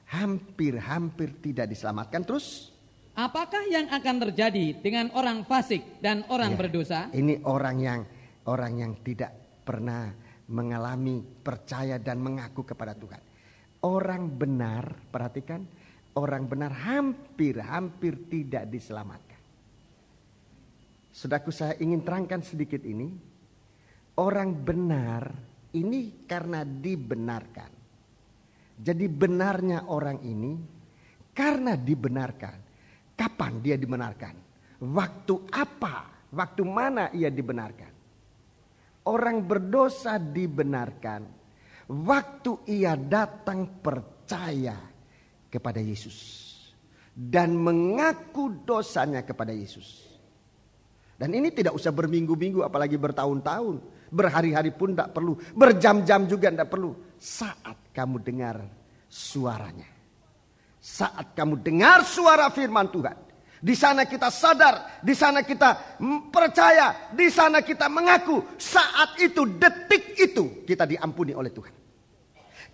hampir-hampir tidak diselamatkan. Terus? Apakah yang akan terjadi dengan orang fasik dan orang berdosa? Ini orang yang tidak pernah mengalami percaya dan mengaku kepada Tuhan. Orang benar, perhatikan, orang benar hampir-hampir tidak diselamatkan. Saudaraku, saya ingin terangkan sedikit ini. Orang benar ini karena dibenarkan. Jadi benarnya orang ini karena dibenarkan. Kapan dia dibenarkan? Waktu apa? Waktu mana ia dibenarkan? Orang berdosa dibenarkan waktu ia datang percaya kepada Yesus dan mengaku dosanya kepada Yesus. Dan ini tidak usah berminggu-minggu, apalagi bertahun-tahun, berhari-hari pun tidak perlu, berjam-jam juga tidak perlu. Saat kamu dengar suaranya, saat kamu dengar suara firman Tuhan, di sana kita sadar, di sana kita percaya, di sana kita mengaku. Saat itu, detik itu kita diampuni oleh Tuhan.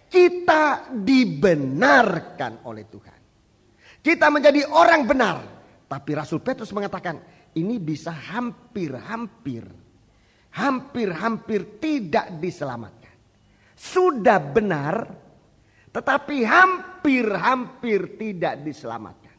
Kita dibenarkan oleh Tuhan. Kita menjadi orang benar. Tapi Rasul Petrus mengatakan ini bisa hampir-hampir tidak diselamatkan. Sudah benar, tetapi hampir-hampir tidak diselamatkan.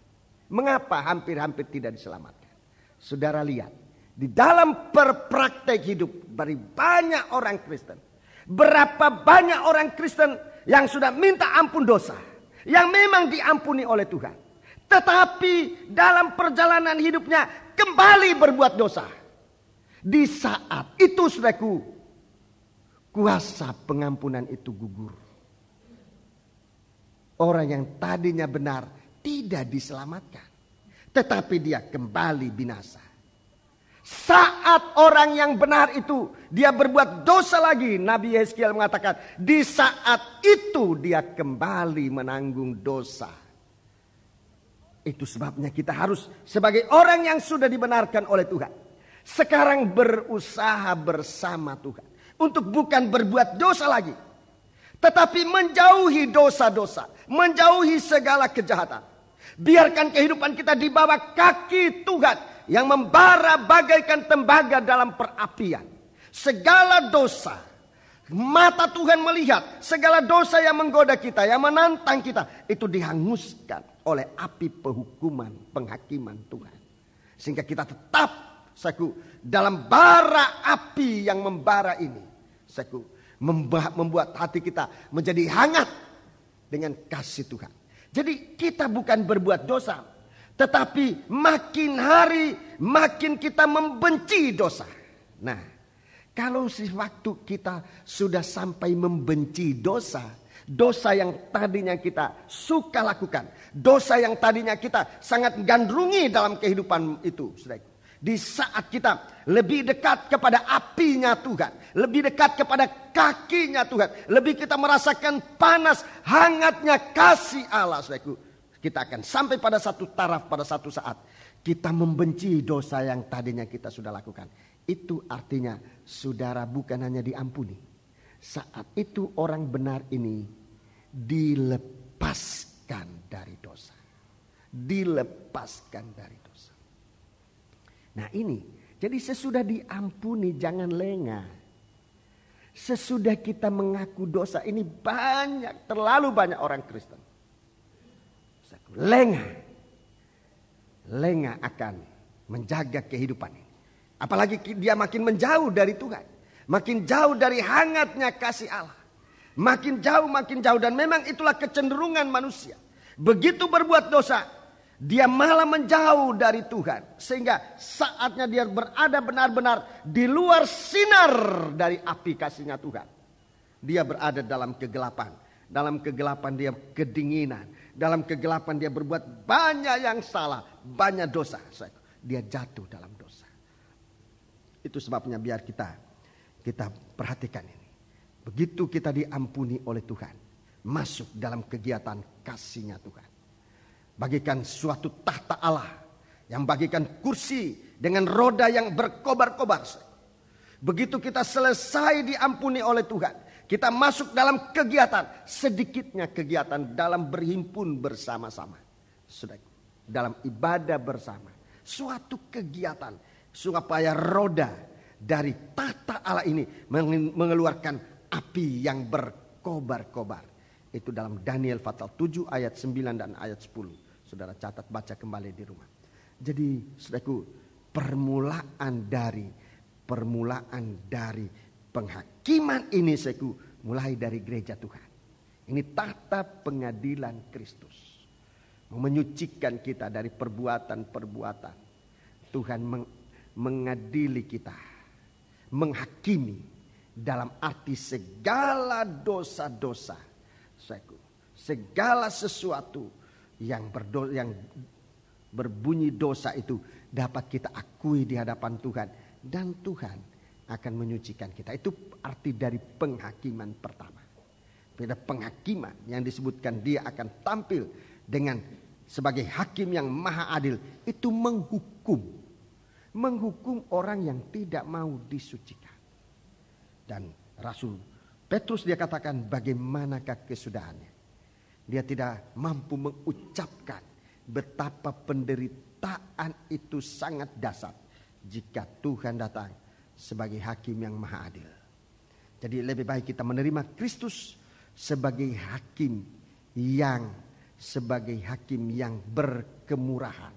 Mengapa hampir-hampir tidak diselamatkan? Saudara lihat, di dalam praktek hidup dari banyak orang Kristen. Berapa banyak orang Kristen yang sudah minta ampun dosa. yang memang diampuni oleh Tuhan. Tetapi dalam perjalanan hidupnya kembali berbuat dosa. Di saat itu saudaraku, kuasa pengampunan itu gugur. Orang yang tadinya benar tidak diselamatkan, tetapi dia kembali binasa. Saat orang yang benar itu dia berbuat dosa lagi, Nabi Yeskiel mengatakan di saat itu dia kembali menanggung dosa. Itu sebabnya kita harus sebagai orang yang sudah dibenarkan oleh Tuhan, sekarang berusaha bersama Tuhan untuk bukan berbuat dosa lagi, tetapi menjauhi dosa-dosa, menjauhi segala kejahatan. Biarkan kehidupan kita di bawah kaki Tuhan yang membara bagaikan tembaga dalam perapian. Segala dosa, mata Tuhan melihat segala dosa yang menggoda kita, yang menantang kita, itu dihanguskan oleh api penghukuman, penghakiman Tuhan. Sehingga kita tetap, saku, dalam bara api yang membara ini, saku, membuat hati kita menjadi hangat dengan kasih Tuhan. Jadi kita bukan berbuat dosa, tetapi makin hari makin kita membenci dosa. Nah, kalau sewaktu kita sudah sampai membenci dosa, dosa yang tadinya kita suka lakukan, dosa yang tadinya kita sangat gandrungi dalam kehidupan itu, saudara. Di saat kita lebih dekat kepada apinya Tuhan, lebih dekat kepada kakinya Tuhan, lebih kita merasakan panas hangatnya kasih Allah, saudaraku, kita akan sampai pada satu taraf, pada satu saat kita membenci dosa yang tadinya kita sudah lakukan. Itu artinya saudara bukan hanya diampuni, saat itu orang benar ini dilepaskan dari dosa, dilepaskan dari dosa. Nah ini, jadi sesudah diampuni jangan lengah. Sesudah kita mengaku dosa, ini banyak, terlalu banyak orang Kristen lengah akan menjaga kehidupan ini. Apalagi dia makin menjauh dari Tuhan, makin jauh dari hangatnya kasih Allah, makin jauh, dan memang itulah kecenderungan manusia. Begitu berbuat dosa, dia malah menjauh dari Tuhan. Sehingga saatnya dia berada benar-benar di luar sinar dari api kasihnya Tuhan, dia berada dalam kegelapan. Dalam kegelapan dia kedinginan. Dalam kegelapan dia berbuat banyak yang salah, banyak dosa. Dia jatuh dalam dosa. Itu sebabnya biar kita perhatikan ini. Begitu kita diampuni oleh Tuhan, masuk dalam kegiatan kasihnya Tuhan. Bagikan suatu tahta Allah yang bagikan kursi dengan roda yang berkobar-kobar. Begitu kita selesai diampuni oleh Tuhan, kita masuk dalam kegiatan, sedikitnya kegiatan dalam berhimpun bersama-sama. Sudah, dalam ibadah bersama. Suatu kegiatan supaya roda dari tahta Allah ini mengeluarkan api yang berkobar-kobar. Itu dalam Daniel pasal 7 ayat 9 dan ayat 10. Saudara catat, baca kembali di rumah. Jadi saudaraku, permulaan dari penghakiman ini, saudaraku, mulai dari gereja Tuhan. Ini tahta pengadilan Kristus. Menyucikan kita dari perbuatan-perbuatan. Tuhan mengadili kita. Menghakimi dalam arti segala dosa-dosa. Saudaraku, segala sesuatu yang berbunyi dosa itu dapat kita akui di hadapan Tuhan. Dan Tuhan akan menyucikan kita. Itu arti dari penghakiman pertama. Pada penghakiman yang disebutkan dia akan tampil dengan sebagai hakim yang maha adil. Itu menghukum. Menghukum orang yang tidak mau disucikan. Dan Rasul Petrus dia katakan, bagaimanakah kesudahannya. Dia tidak mampu mengucapkan betapa penderitaan itu sangat dahsyat jika Tuhan datang sebagai hakim yang maha adil. Jadi lebih baik kita menerima Kristus sebagai hakim yang berkemurahan,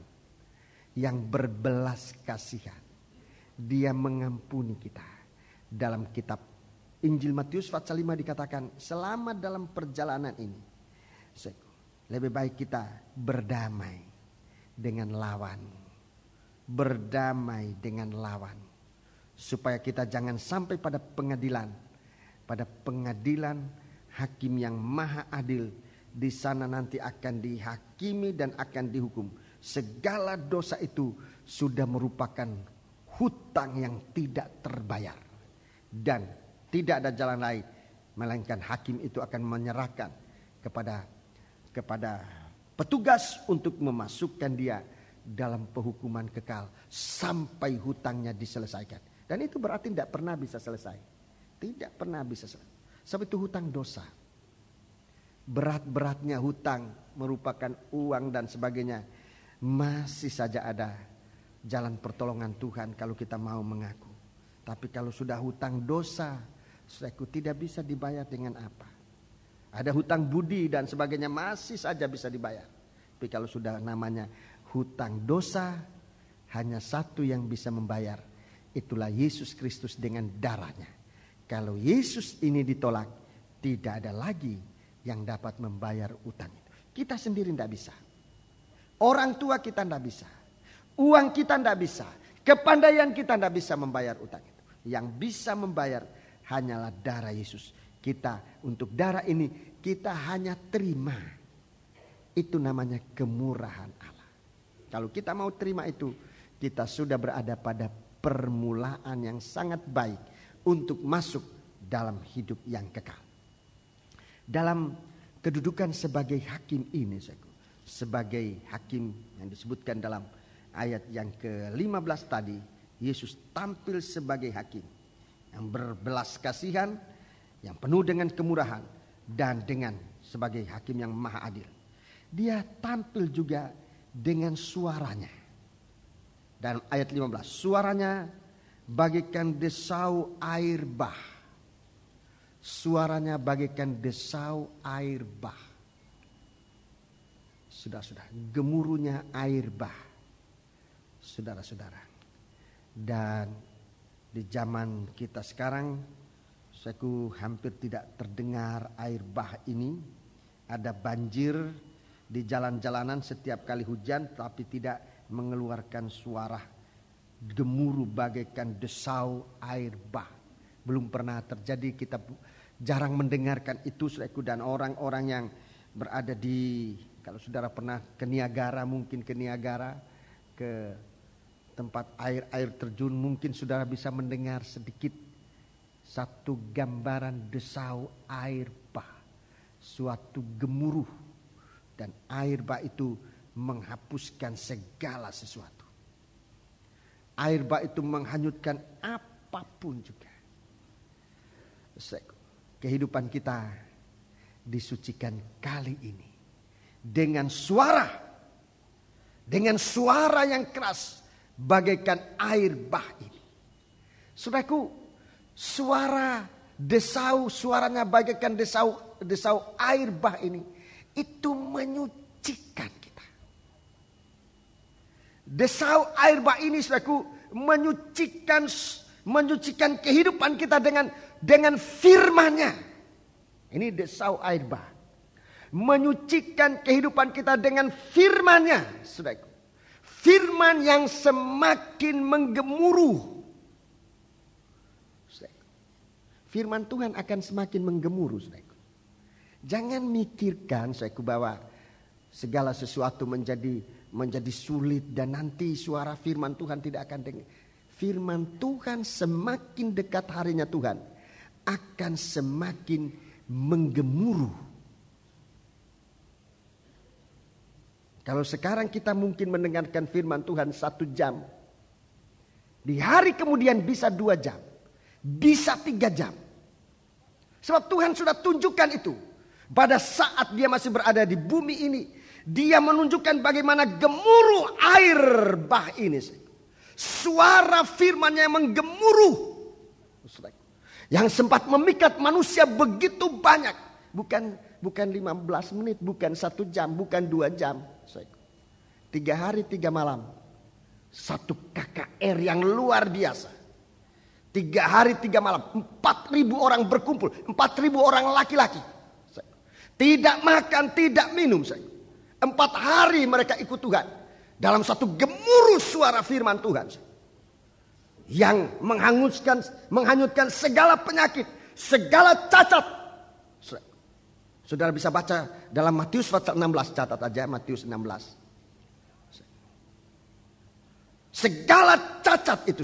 yang berbelas kasihan. Dia mengampuni kita. Dalam kitab Injil Matius pasal 5 dikatakan, selama dalam perjalanan ini Lebih baik kita berdamai dengan lawan. Berdamai dengan lawan. Supaya kita jangan sampai pada pengadilan. Pada pengadilan hakim yang maha adil. Di sana nanti akan dihakimi dan akan dihukum. Segala dosa itu sudah merupakan hutang yang tidak terbayar. Dan tidak ada jalan lain. Melainkan hakim itu akan menyerahkan kepada petugas untuk memasukkan dia dalam penghukuman kekal sampai hutangnya diselesaikan. Dan itu berarti tidak pernah bisa selesai. Tidak pernah bisa selesai. Sebab itu hutang dosa. Berat-beratnya hutang merupakan uang dan sebagainya. Masih saja ada jalan pertolongan Tuhan kalau kita mau mengaku. Tapi kalau sudah hutang dosa, saudaraku, tidak bisa dibayar dengan apa. Ada hutang budi dan sebagainya masih saja bisa dibayar. Tapi kalau sudah namanya hutang dosa, hanya satu yang bisa membayar. Itulah Yesus Kristus dengan darahnya. Kalau Yesus ini ditolak, tidak ada lagi yang dapat membayar utang itu. Kita sendiri tidak bisa. Orang tua kita tidak bisa. Uang kita tidak bisa. Kepandaian kita tidak bisa membayar utang itu. Yang bisa membayar hanyalah darah Yesus. Kita untuk darah ini kita hanya terima. Itu namanya kemurahan Allah. Kalau kita mau terima itu, kita sudah berada pada permulaan yang sangat baik untuk masuk dalam hidup yang kekal. Dalam kedudukan sebagai hakim ini, sebagai hakim yang disebutkan dalam ayat yang ke-15 tadi, Yesus tampil sebagai hakim yang berbelas kasihan, yang penuh dengan kemurahan, dan dengan sebagai hakim yang maha adil. Dia tampil juga dengan suaranya. Dan ayat 15, suaranya bagaikan desau air bah. Suaranya bagaikan desau air bah. Sudah, gemuruhnya air bah. Saudara-saudara. Dan di zaman kita sekarang, Saudaraku, hampir tidak terdengar air bah ini. Ada banjir di jalan-jalanan setiap kali hujan, tapi tidak mengeluarkan suara gemuruh bagaikan desau air bah. Belum pernah terjadi, kita jarang mendengarkan itu, Saudaraku. Dan orang-orang yang berada di, kalau saudara pernah ke Niagara, mungkin ke Niagara, ke tempat air terjun, mungkin saudara bisa mendengar sedikit satu gambaran desau air bah, suatu gemuruh, dan air bah itu menghapuskan segala sesuatu. Air bah itu menghanyutkan apapun juga. Kehidupan kita disucikan kali ini dengan suara yang keras bagaikan air bah ini. Saudaraku, suara desau, suaranya bagaikan desau air bah ini, itu menyucikan kita. Desau air bah ini, saudaraku, menyucikan kehidupan kita dengan firman-Nya. Ini desau air bah. Menyucikan kehidupan kita dengan firman-Nya, saudaraku. Firman yang semakin menggemuruh. Firman Tuhan akan semakin menggemuruh, saudaraku. Jangan mikirkan, saudaraku, bahwa segala sesuatu menjadi sulit dan nanti suara firman Tuhan tidak akan dengar. Firman Tuhan semakin dekat harinya Tuhan akan semakin menggemuruh. Kalau sekarang kita mungkin mendengarkan firman Tuhan 1 jam, di hari kemudian bisa 2 jam. Bisa 3 jam. Sebab Tuhan sudah tunjukkan itu. Pada saat dia masih berada di bumi ini, dia menunjukkan bagaimana gemuruh air bah ini. Suara firman-Nya yang menggemuruh. Yang sempat memikat manusia begitu banyak. Bukan 15 menit, bukan 1 jam, bukan 2 jam. 3 hari 3 malam. 1 KKR yang luar biasa. 3 hari 3 malam, 4.000 orang berkumpul, 4.000 orang laki-laki. Tidak makan, tidak minum. 4 hari mereka ikut Tuhan. Dalam satu gemuruh suara firman Tuhan. Yang menghanyutkan segala penyakit. Segala cacat. Saudara bisa baca dalam Matius pasal 16. Catat aja Matius 16. Segala cacat itu,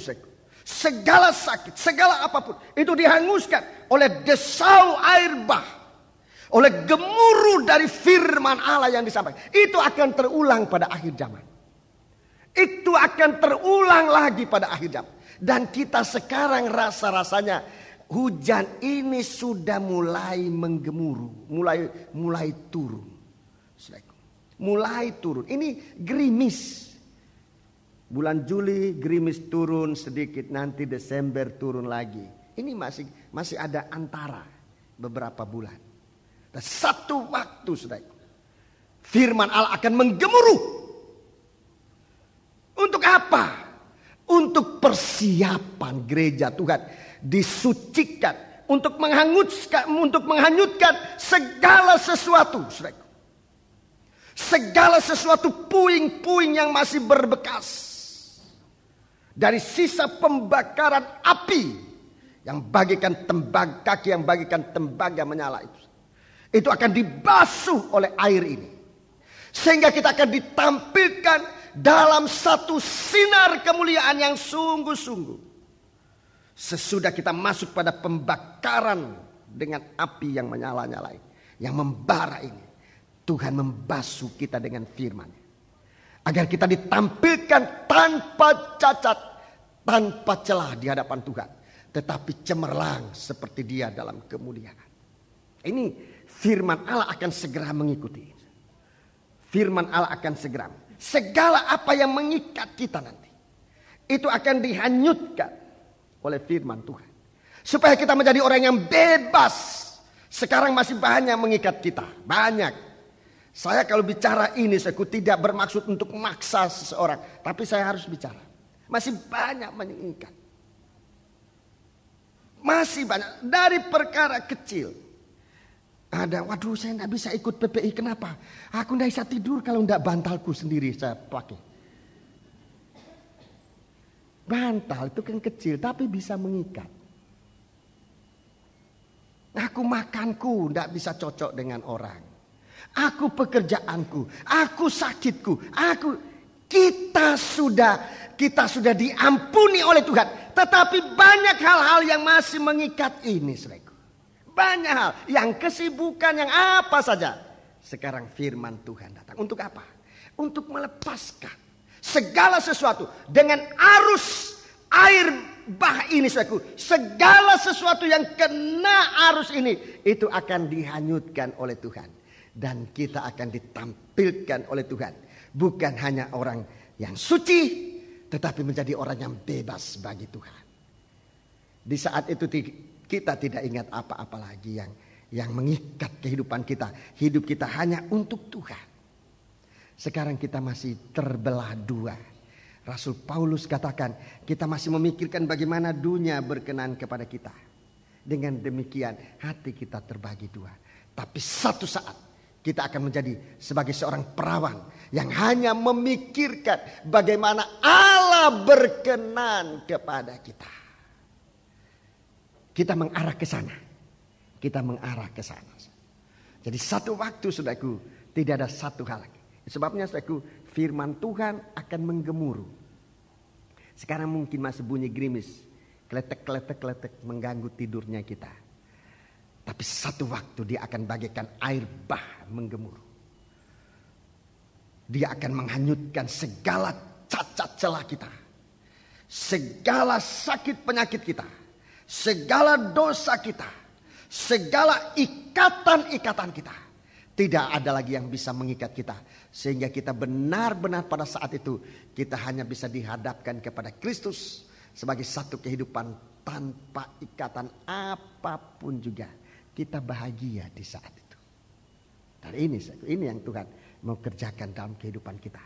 segala sakit, segala apapun, itu dihanguskan oleh desau air bah, oleh gemuruh dari firman Allah yang disampaikan. Itu akan terulang pada akhir zaman. Itu akan terulang lagi pada akhir zaman. Dan kita sekarang rasa-rasanya hujan ini sudah mulai menggemuruh, mulai turun. Mulai turun. Ini gerimis. Bulan Juli gerimis turun sedikit, nanti Desember turun lagi. Ini masih ada antara beberapa bulan. Dan satu waktu saudara, firman Allah akan menggemuruh. Untuk apa? Untuk persiapan gereja Tuhan disucikan, untuk menghanyutkan segala sesuatu, saudara. Segala sesuatu puing-puing yang masih berbekas. Dari sisa pembakaran api yang bagikan kaki yang bagikan tembaga menyala itu. Itu akan dibasuh oleh air ini. Sehingga kita akan ditampilkan dalam satu sinar kemuliaan yang sungguh-sungguh. Sesudah kita masuk pada pembakaran dengan api yang menyala-nyala ini, yang membara ini. Tuhan membasuh kita dengan firman. Agar kita ditampilkan tanpa cacat, tanpa celah di hadapan Tuhan. Tetapi cemerlang seperti Dia dalam kemuliaan. Ini firman Allah akan segera mengikuti. Firman Allah akan segera. Segala apa yang mengikat kita nanti, itu akan dihanyutkan oleh firman Tuhan. Supaya kita menjadi orang yang bebas. Sekarang masih banyak mengikat kita. Banyak. Saya kalau bicara ini, saya tidak bermaksud untuk memaksa seseorang. Tapi saya harus bicara. Masih banyak mengikat. Masih banyak. Dari perkara kecil. Ada, waduh saya tidak bisa ikut PPI. Kenapa? Aku tidak bisa tidur kalau tidak bantalku sendiri saya pakai. Bantal itu kan kecil tapi bisa mengikat. Aku makanku tidak bisa cocok dengan orang. Aku pekerjaanku, aku sakitku, kita sudah diampuni oleh Tuhan. Tetapi banyak hal-hal yang masih mengikat ini, saudaraku. Banyak hal, yang kesibukan, yang apa saja. Sekarang firman Tuhan datang. Untuk apa? Untuk melepaskan segala sesuatu dengan arus air bah ini, saudaraku. Segala sesuatu yang kena arus ini, itu akan dihanyutkan oleh Tuhan. Dan kita akan ditampilkan oleh Tuhan. Bukan hanya orang yang suci, tetapi menjadi orang yang bebas bagi Tuhan. Di saat itu kita tidak ingat apa-apa lagi yang mengikat kehidupan kita. Hidup kita hanya untuk Tuhan. Sekarang kita masih terbelah dua. Rasul Paulus katakan, kita masih memikirkan bagaimana dunia berkenan kepada kita. Dengan demikian hati kita terbagi dua. Tapi satu saat kita akan menjadi sebagai seorang perawan yang hanya memikirkan bagaimana Allah berkenan kepada kita. Kita mengarah ke sana. Kita mengarah ke sana. Jadi satu waktu, saudaraku, tidak ada satu hal lagi. Sebabnya, saudaraku, firman Tuhan akan menggemuruh. Sekarang mungkin masih bunyi gerimis, kletek-kletek mengganggu tidurnya kita. Tapi satu waktu dia akan bagaikan air bah menggemuruh. Dia akan menghanyutkan segala cacat celah kita. Segala sakit penyakit kita. Segala dosa kita. Segala ikatan-ikatan kita. Tidak ada lagi yang bisa mengikat kita. Sehingga kita benar-benar pada saat itu kita hanya bisa dihadapkan kepada Kristus. Sebagai satu kehidupan tanpa ikatan apapun juga. Kita bahagia di saat itu. Dan ini yang Tuhan mau kerjakan dalam kehidupan kita.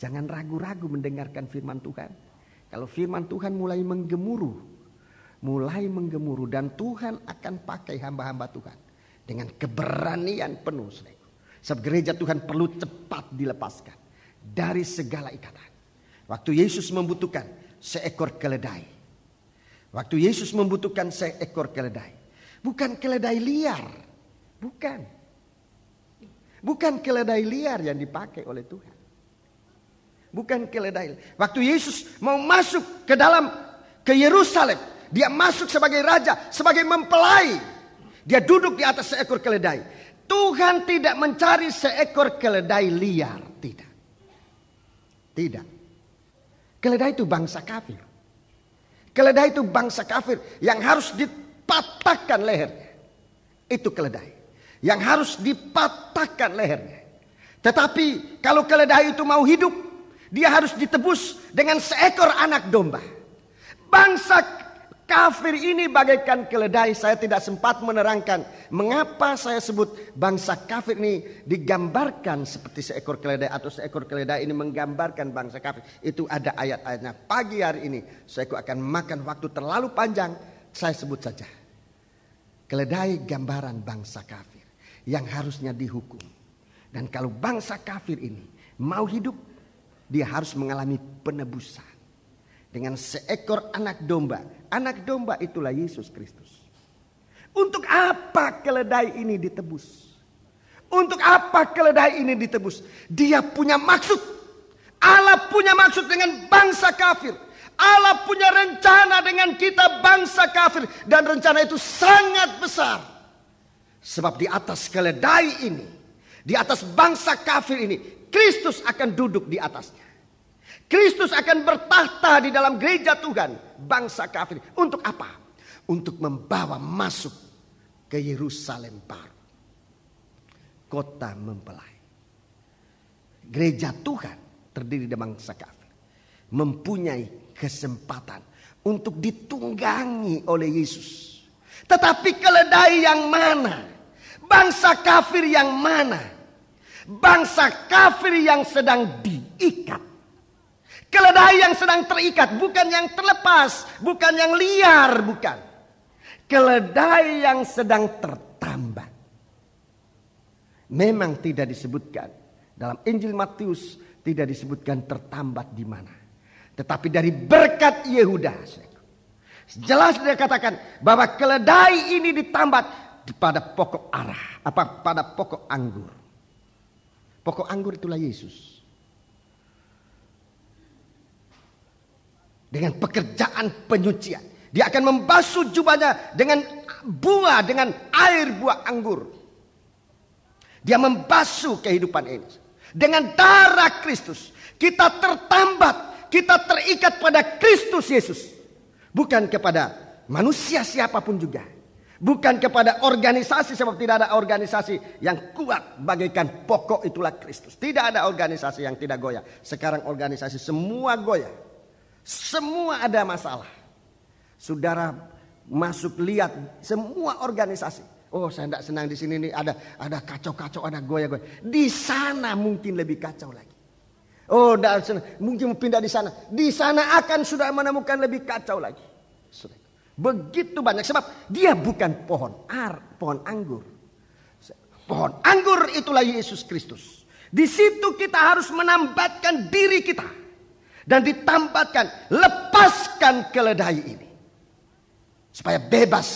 Jangan ragu-ragu mendengarkan firman Tuhan. Kalau firman Tuhan mulai menggemuruh dan Tuhan akan pakai hamba-hamba Tuhan dengan keberanian penuh. Sebab gereja Tuhan perlu cepat dilepaskan dari segala ikatan. Waktu Yesus membutuhkan seekor keledai. Waktu Yesus membutuhkan seekor keledai. Bukan keledai liar. Bukan. Bukan keledai liar yang dipakai oleh Tuhan. Bukan keledai. Waktu Yesus mau masuk ke Yerusalem. Dia masuk sebagai raja, sebagai mempelai. Dia duduk di atas seekor keledai. Tuhan tidak mencari seekor keledai liar. Tidak. Tidak. Keledai itu bangsa kafir. Keledai itu bangsa kafir yang harus dipatahkan lehernya. Itu keledai. Yang harus dipatahkan lehernya. Tetapi kalau keledai itu mau hidup, dia harus ditebus dengan seekor anak domba. Bangsa kafir ini bagaikan keledai. Saya tidak sempat menerangkan mengapa saya sebut bangsa kafir ini digambarkan seperti seekor keledai. Atau seekor keledai ini menggambarkan bangsa kafir. Itu ada ayat-ayatnya. Pagi hari ini saya akan makan waktu terlalu panjang. Saya sebut saja. Keledai gambaran bangsa kafir yang harusnya dihukum. Dan kalau bangsa kafir ini mau hidup, dia harus mengalami penebusan dengan seekor anak domba. Anak domba itulah Yesus Kristus. Untuk apa keledai ini ditebus? Untuk apa keledai ini ditebus? Dia punya maksud. Allah punya maksud dengan bangsa kafir. Allah punya rencana dengan kita bangsa kafir. Dan rencana itu sangat besar. Sebab di atas keledai ini, di atas bangsa kafir ini, Kristus akan duduk di atasnya. Kristus akan bertahta di dalam gereja Tuhan. Bangsa kafir. Untuk apa? Untuk membawa masuk ke Yerusalem baru. Kota mempelai. Gereja Tuhan terdiri dari bangsa kafir. Mempunyai kesempatan untuk ditunggangi oleh Yesus. Tetapi keledai yang mana? Bangsa kafir yang mana? Bangsa kafir yang sedang diikat. Keledai yang sedang terikat, bukan yang terlepas, bukan yang liar, bukan. Keledai yang sedang tertambat. Memang tidak disebutkan dalam Injil Matius, tidak disebutkan tertambat di mana. Tetapi dari berkat Yehuda, jelas dia katakan bahwa keledai ini ditambat pada pokok arah, pada pokok anggur. Pokok anggur itulah Yesus. Dengan pekerjaan penyucian. Dia akan membasuh jubahnya dengan air buah anggur. Dia membasuh kehidupan ini. Dengan darah Kristus. Kita tertambat. Kita terikat pada Kristus Yesus. Bukan kepada manusia siapapun juga. Bukan kepada organisasi. Sebab tidak ada organisasi yang kuat bagaikan pokok itulah Kristus. Tidak ada organisasi yang tidak goyah. Sekarang organisasi semua goyah. Semua ada masalah. Saudara masuk lihat semua organisasi. Oh, saya tidak senang di sini nih, ada kacau-kacau, ada goyah-goyah. Di sana mungkin lebih kacau lagi. Oh, tidak senang, mungkin pindah di sana. Di sana akan sudah menemukan lebih kacau lagi. Begitu banyak sebab dia bukan pohon anggur. Pohon anggur itulah Yesus Kristus. Di situ kita harus menambatkan diri kita. Dan ditambatkan, lepaskan keledai ini. Supaya bebas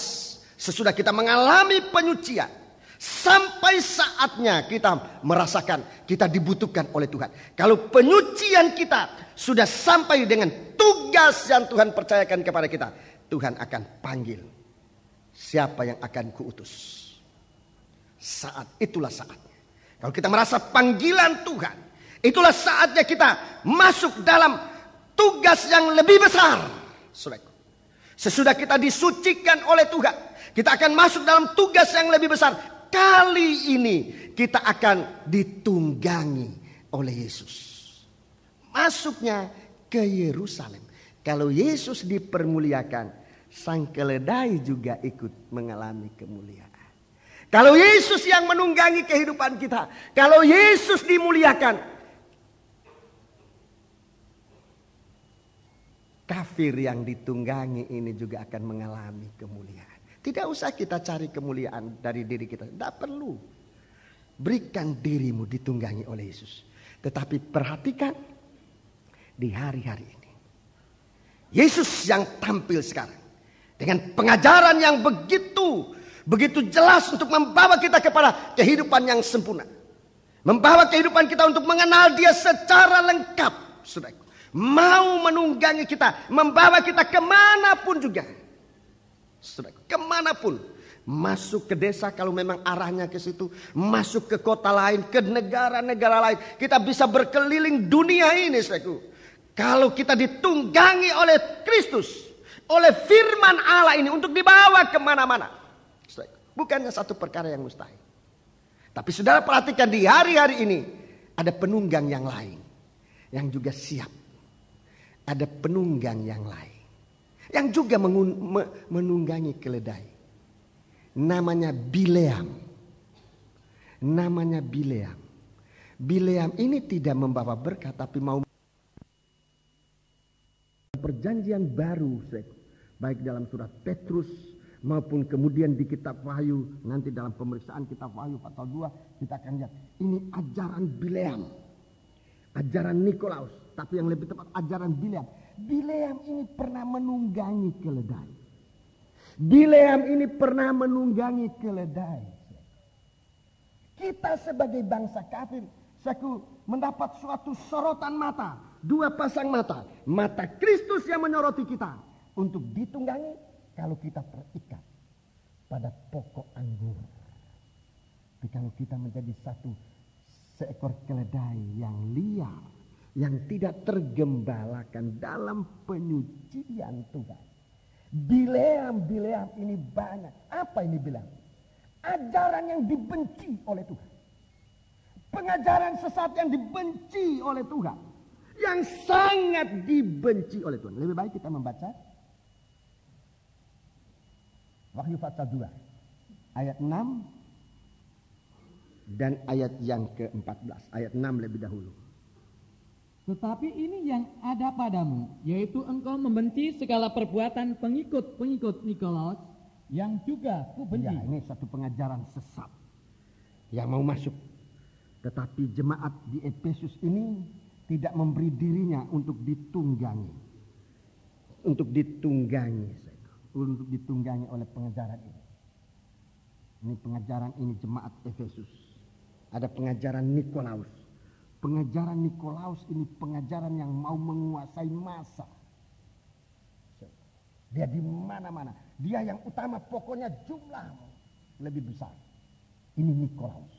sesudah kita mengalami penyucian. Sampai saatnya kita merasakan kita dibutuhkan oleh Tuhan. Kalau penyucian kita sudah sampai dengan tugas yang Tuhan percayakan kepada kita. Tuhan akan panggil siapa yang akan kuutus. Itulah saatnya. Kalau kita merasa panggilan Tuhan. Itulah saatnya kita masuk dalam tugas yang lebih besar. Sesudah kita disucikan oleh Tuhan, kita akan masuk dalam tugas yang lebih besar. Kali ini kita akan ditunggangi oleh Yesus. Masuknya ke Yerusalem. Kalau Yesus dipermuliakan, sang keledai juga ikut mengalami kemuliaan. Kalau Yesus yang menunggangi kehidupan kita, kalau Yesus dimuliakan, kafir yang ditunggangi ini juga akan mengalami kemuliaan. Tidak usah kita cari kemuliaan dari diri kita. Tidak perlu. Berikan dirimu ditunggangi oleh Yesus. Tetapi perhatikan di hari-hari ini. Yesus yang tampil sekarang. Dengan pengajaran yang begitu jelas untuk membawa kita kepada kehidupan yang sempurna. Membawa kehidupan kita untuk mengenal Dia secara lengkap. Saudaraku. Mau menunggangi kita. Membawa kita kemanapun juga. Saudaraku, kemanapun. Masuk ke desa kalau memang arahnya ke situ. Masuk ke kota lain, ke negara-negara lain. Kita bisa berkeliling dunia ini, saudaraku. Kalau kita ditunggangi oleh Kristus, oleh firman Allah ini untuk dibawa kemana-mana. Bukannya satu perkara yang mustahil. Tapi saudara perhatikan di hari-hari ini ada penunggang yang lain. Yang juga siap. Ada penunggang yang lain. Yang juga menunggangi keledai. Namanya Bileam. Namanya Bileam. Bileam ini tidak membawa berkat tapi mau perjanjian baru, baik dalam surat Petrus maupun kemudian di kitab Wahyu. Nanti dalam pemeriksaan kitab Wahyu pasal 2 kita akan lihat ini ajaran Bileam, ajaran Nikolaus, tapi yang lebih tepat ajaran Bileam. Bileam ini pernah menunggangi keledai. Bileam ini pernah menunggangi keledai. Kita sebagai bangsa kafir, mendapat suatu sorotan mata. Dua pasang mata. Mata Kristus yang menyoroti kita. Untuk ditunggangi kalau kita terikat pada pokok anggur. Tapi kalau kita menjadi seekor keledai yang liar. Yang tidak tergembalakan dalam penyucian Tuhan. Bileam ini banyak. Apa ini Bileam? Ajaran yang dibenci oleh Tuhan. Pengajaran sesat yang dibenci oleh Tuhan. Yang sangat dibenci oleh Tuhan. Lebih baik kita membaca Wahyu pasal 2 ayat 6 dan ayat yang ke-14. Ayat 6 lebih dahulu. Tetapi ini yang ada padamu, yaitu engkau membenci segala perbuatan pengikut-pengikut Nikolaus, yang juga kubenci. Ya, ini satu pengajaran sesat yang mau masuk. Tetapi jemaat di Efesus ini tidak memberi dirinya untuk ditunggangi. Untuk ditunggangi oleh pengajaran ini. Ini pengajaran ini jemaat Efesus. Ada pengajaran Nikolaus. Pengajaran Nikolaus ini pengajaran yang mau menguasai massa. Dia di mana-mana. Dia yang utama, pokoknya jumlah lebih besar. Ini Nikolaus.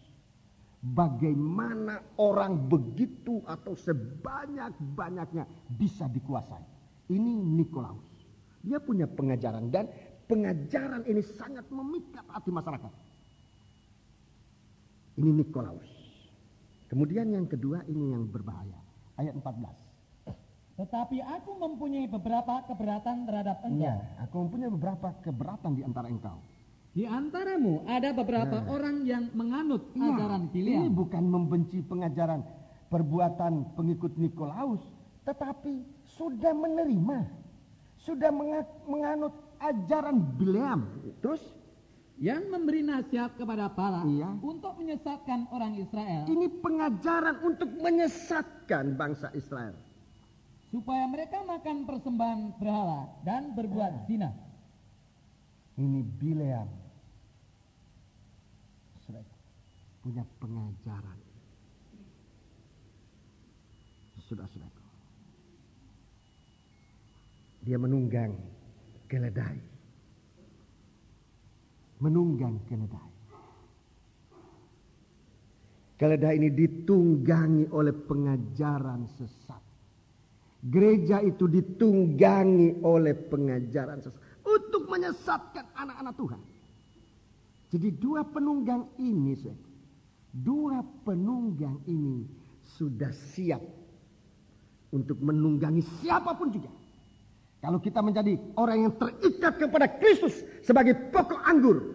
Bagaimana orang begitu atau sebanyak-banyaknya bisa dikuasai. Ini Nikolaus. Dia punya pengajaran dan pengajaran ini sangat memikat hati masyarakat. Ini Nikolaus. Kemudian yang kedua ini yang berbahaya. Ayat 14. Tetapi aku mempunyai beberapa keberatan terhadap engkau. Ya, aku mempunyai beberapa keberatan di antara engkau. Di antaramu ada beberapa orang yang menganut ajaran Bileam. Ini bukan membenci pengajaran perbuatan pengikut Nikolaus. Tetapi sudah menerima. Sudah menganut ajaran Bileam. Terus? Yang memberi nasihat kepada Balak untuk menyesatkan orang Israel. Ini pengajaran untuk menyesatkan bangsa Israel. Supaya mereka makan persembahan berhala dan berbuat zina. Ini Bileam. Punya pengajaran. Saudara-saudara. Dia menunggang keledai. Menunggang keledai. Keledai ini ditunggangi oleh pengajaran sesat. Gereja itu ditunggangi oleh pengajaran sesat. Untuk menyesatkan anak-anak Tuhan. Jadi dua penunggang ini sudah siap untuk menunggangi siapapun juga. Kalau kita menjadi orang yang terikat kepada Kristus sebagai pokok anggur.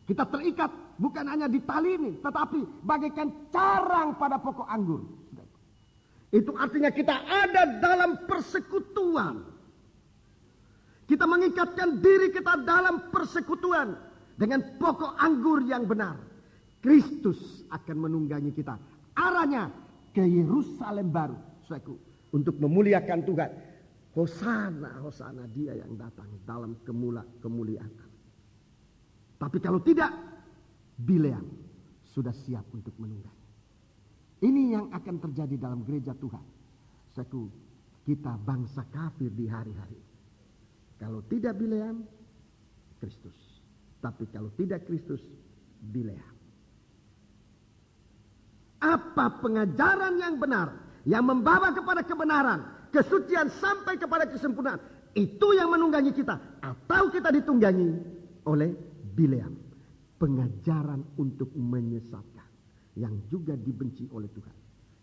Kita terikat bukan hanya di tali ini, tetapi bagaikan carang pada pokok anggur. Itu artinya kita ada dalam persekutuan. Kita mengikatkan diri kita dalam persekutuan dengan pokok anggur yang benar. Kristus akan menunggangi kita. Arahnya ke Yerusalem baru, saudaraku, untuk memuliakan Tuhan. Hosana, Hosana, dia yang datang dalam kemuliaan. Tapi kalau tidak, Bileam sudah siap untuk menunggangi. Ini yang akan terjadi dalam gereja Tuhan. Saudaraku, kita bangsa kafir di hari-hari. Kalau tidak Bileam, Kristus. Tapi kalau tidak Kristus, Bileam. Apa pengajaran yang benar, yang membawa kepada kebenaran, kesucian sampai kepada kesempurnaan, itu yang menunggangi kita. Atau kita ditunggangi oleh Bileam. Pengajaran untuk menyesatkan, yang juga dibenci oleh Tuhan.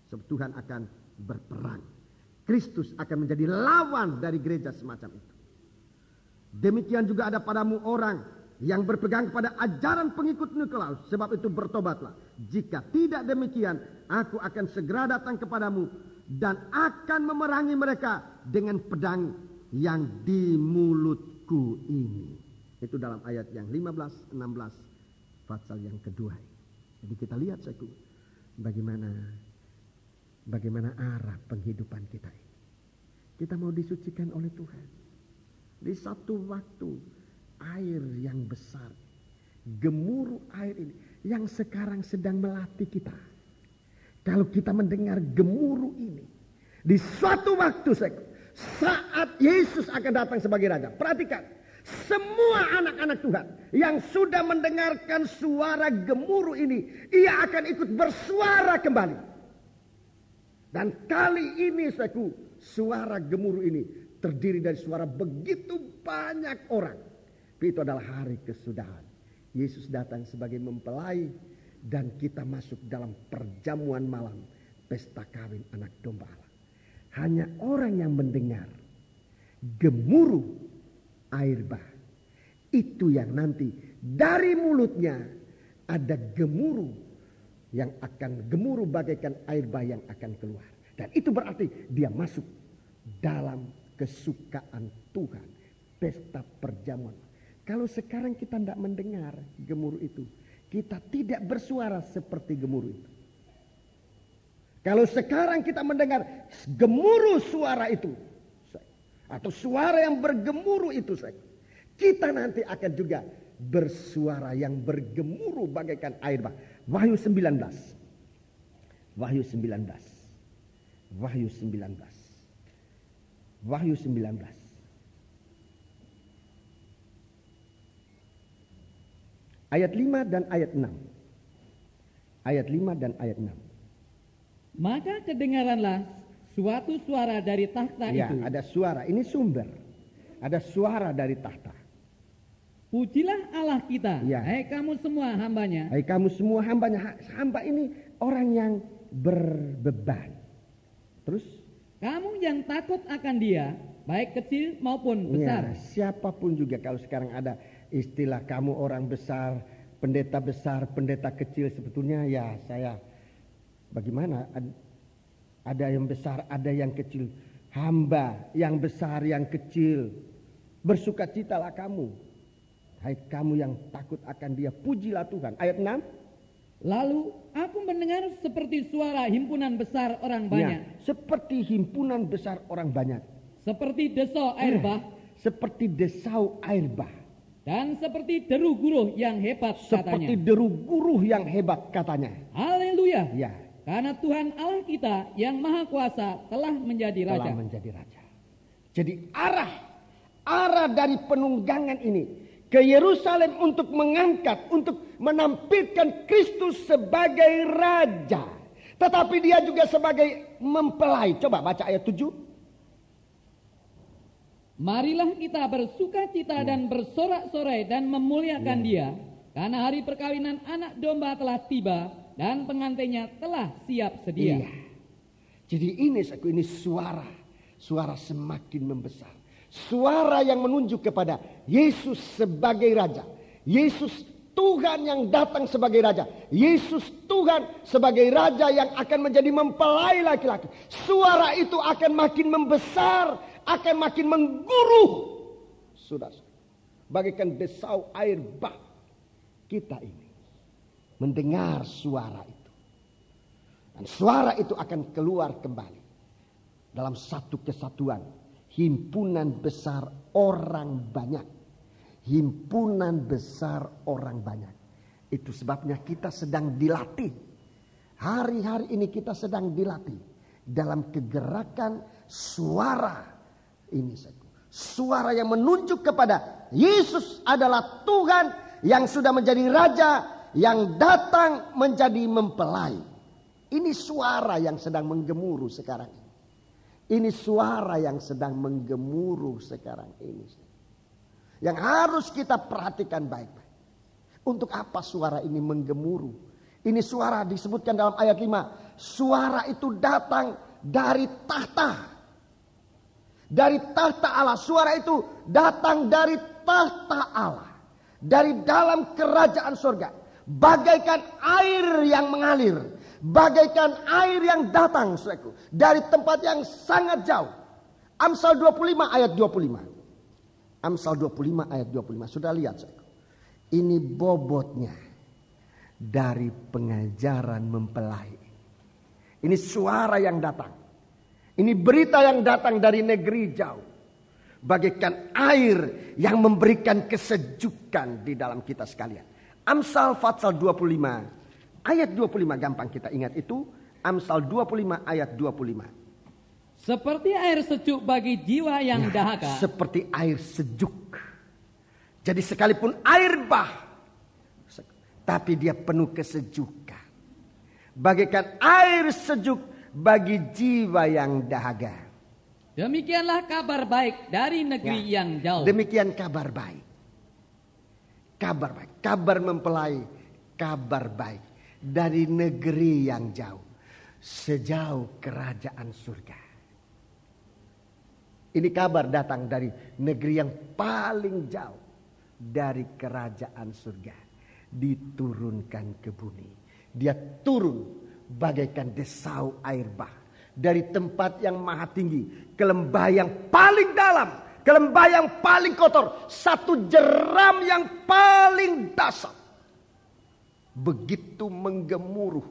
Sebab Tuhan akan berperang. Kristus akan menjadi lawan dari gereja semacam itu. Demikian juga ada padamu orang yang berpegang kepada ajaran pengikut Nikolaus. Sebab itu bertobatlah. Jika tidak demikian, aku akan segera datang kepadamu dan akan memerangi mereka dengan pedang yang di mulutku ini. Itu dalam ayat yang 15, 16, pasal yang kedua. Jadi kita lihat saudaraku, bagaimana arah penghidupan kita ini. Kita mau disucikan oleh Tuhan. Di satu waktu, air yang besar, gemuruh air ini yang sekarang sedang melatih kita. Kalau kita mendengar gemuruh ini, di suatu waktu saat Yesus akan datang sebagai Raja. Perhatikan, semua anak-anak Tuhan yang sudah mendengarkan suara gemuruh ini, ia akan ikut bersuara kembali. Dan kali ini suara gemuruh ini terdiri dari suara begitu banyak orang. Itu adalah hari kesudahan. Yesus datang sebagai mempelai dan kita masuk dalam perjamuan malam pesta kawin anak domba Allah. Hanya orang yang mendengar gemuruh air bah, itu yang nanti dari mulutnya ada gemuruh yang akan gemuruh bagaikan air bah yang akan keluar. Dan itu berarti dia masuk dalam kesukaan Tuhan, pesta perjamuan. Kalau sekarang kita tidak mendengar gemuruh itu, kita tidak bersuara seperti gemuruh itu. Kalau sekarang kita mendengar gemuruh suara itu, atau suara yang bergemuruh itu, kita nanti akan juga bersuara yang bergemuruh bagaikan air bah. Wahyu 19. Wahyu 19. Wahyu 19. Wahyu 19. Ayat 5 dan ayat 6. Ayat 5 dan ayat 6. Maka kedengaranlah suatu suara dari takhta ya, itu. Ada suara, ini sumber. Ada suara dari takhta. Pujilah Allah kita, ya. Hai kamu semua hambanya. Hai kamu semua hambanya. Hamba ini orang yang berbeban. Terus? Kamu yang takut akan dia, baik kecil maupun besar. Ya, siapapun juga, kalau sekarang ada istilah kamu orang besar, pendeta kecil, sebetulnya ya saya bagaimana? Ada yang besar, ada yang kecil. Hamba yang besar, yang kecil. Bersukacitalah kamu. Hai kamu yang takut akan dia, pujilah Tuhan. Ayat 6. Lalu aku mendengar seperti suara himpunan besar orang banyak. Ya, seperti himpunan besar orang banyak. Seperti desau air bah. Seperti desau air bah. Dan seperti deru guruh yang hebat katanya. Seperti deru guruh yang hebat katanya. Haleluya. Ya. Karena Tuhan Allah kita yang maha kuasa telah menjadi raja. Telah menjadi raja. Jadi arah dari penunggangan ini ke Yerusalem untuk mengangkat, untuk menampilkan Kristus sebagai raja. Tetapi dia juga sebagai mempelai. Coba baca ayat 7. Marilah kita bersukacita dan bersorak-sorai dan memuliakan dia. Karena hari perkawinan anak domba telah tiba dan pengantinnya telah siap sedia. Iya. Jadi ini suara semakin membesar. Suara yang menunjuk kepada Yesus sebagai raja. Yesus Tuhan yang datang sebagai raja. Yesus Tuhan sebagai raja yang akan menjadi mempelai laki-laki. Suara itu akan makin membesar, akan makin mengguruh. Saudara, bagaikan desau air bah kita ini. mendengar suara itu. Dan suara itu akan keluar kembali dalam satu kesatuan. Himpunan besar orang banyak. Himpunan besar orang banyak. Itu sebabnya kita sedang dilatih. Hari-hari ini kita sedang dilatih dalam kegerakan suara ini. Suara yang menunjuk kepada Yesus adalah Tuhan yang sudah menjadi Raja, yang datang menjadi mempelai. Ini suara yang sedang menggemuruh sekarang ini. Ini suara yang sedang menggemuruh sekarang ini. Yang harus kita perhatikan baik-baik. Untuk apa suara ini menggemuruh? Ini suara disebutkan dalam ayat 5. Suara itu datang dari tahta. Dari tahta Allah. Suara itu datang dari tahta Allah. Dari dalam kerajaan surga. Bagaikan air yang mengalir. Bagaikan air yang datang, saudaraku, dari tempat yang sangat jauh. Amsal 25 ayat 25. Amsal 25 ayat 25. Sudah lihat, saudaraku. Ini bobotnya dari pengajaran mempelai. Ini suara yang datang. Ini berita yang datang dari negeri jauh. Bagaikan air yang memberikan kesejukan di dalam kita sekalian. Amsal pasal 25. Ayat 25 gampang kita ingat itu. Amsal 25 ayat 25. Seperti air sejuk bagi jiwa yang dahaga. Seperti air sejuk. Jadi sekalipun air bah, tapi dia penuh kesejukan. Bagaikan air sejuk bagi jiwa yang dahaga. Demikianlah kabar baik dari negeri yang jauh. Demikian kabar baik. Kabar baik. Kabar mempelai. Kabar baik. Dari negeri yang jauh. Sejauh kerajaan surga. Ini kabar datang dari negeri yang paling jauh. Dari kerajaan surga. Diturunkan ke bumi. Dia turun bagaikan desau air bah. Dari tempat yang maha tinggi. Ke lembah yang paling dalam. Ke lembah yang paling kotor. Satu jeram yang paling dasar. Begitu menggemuruh.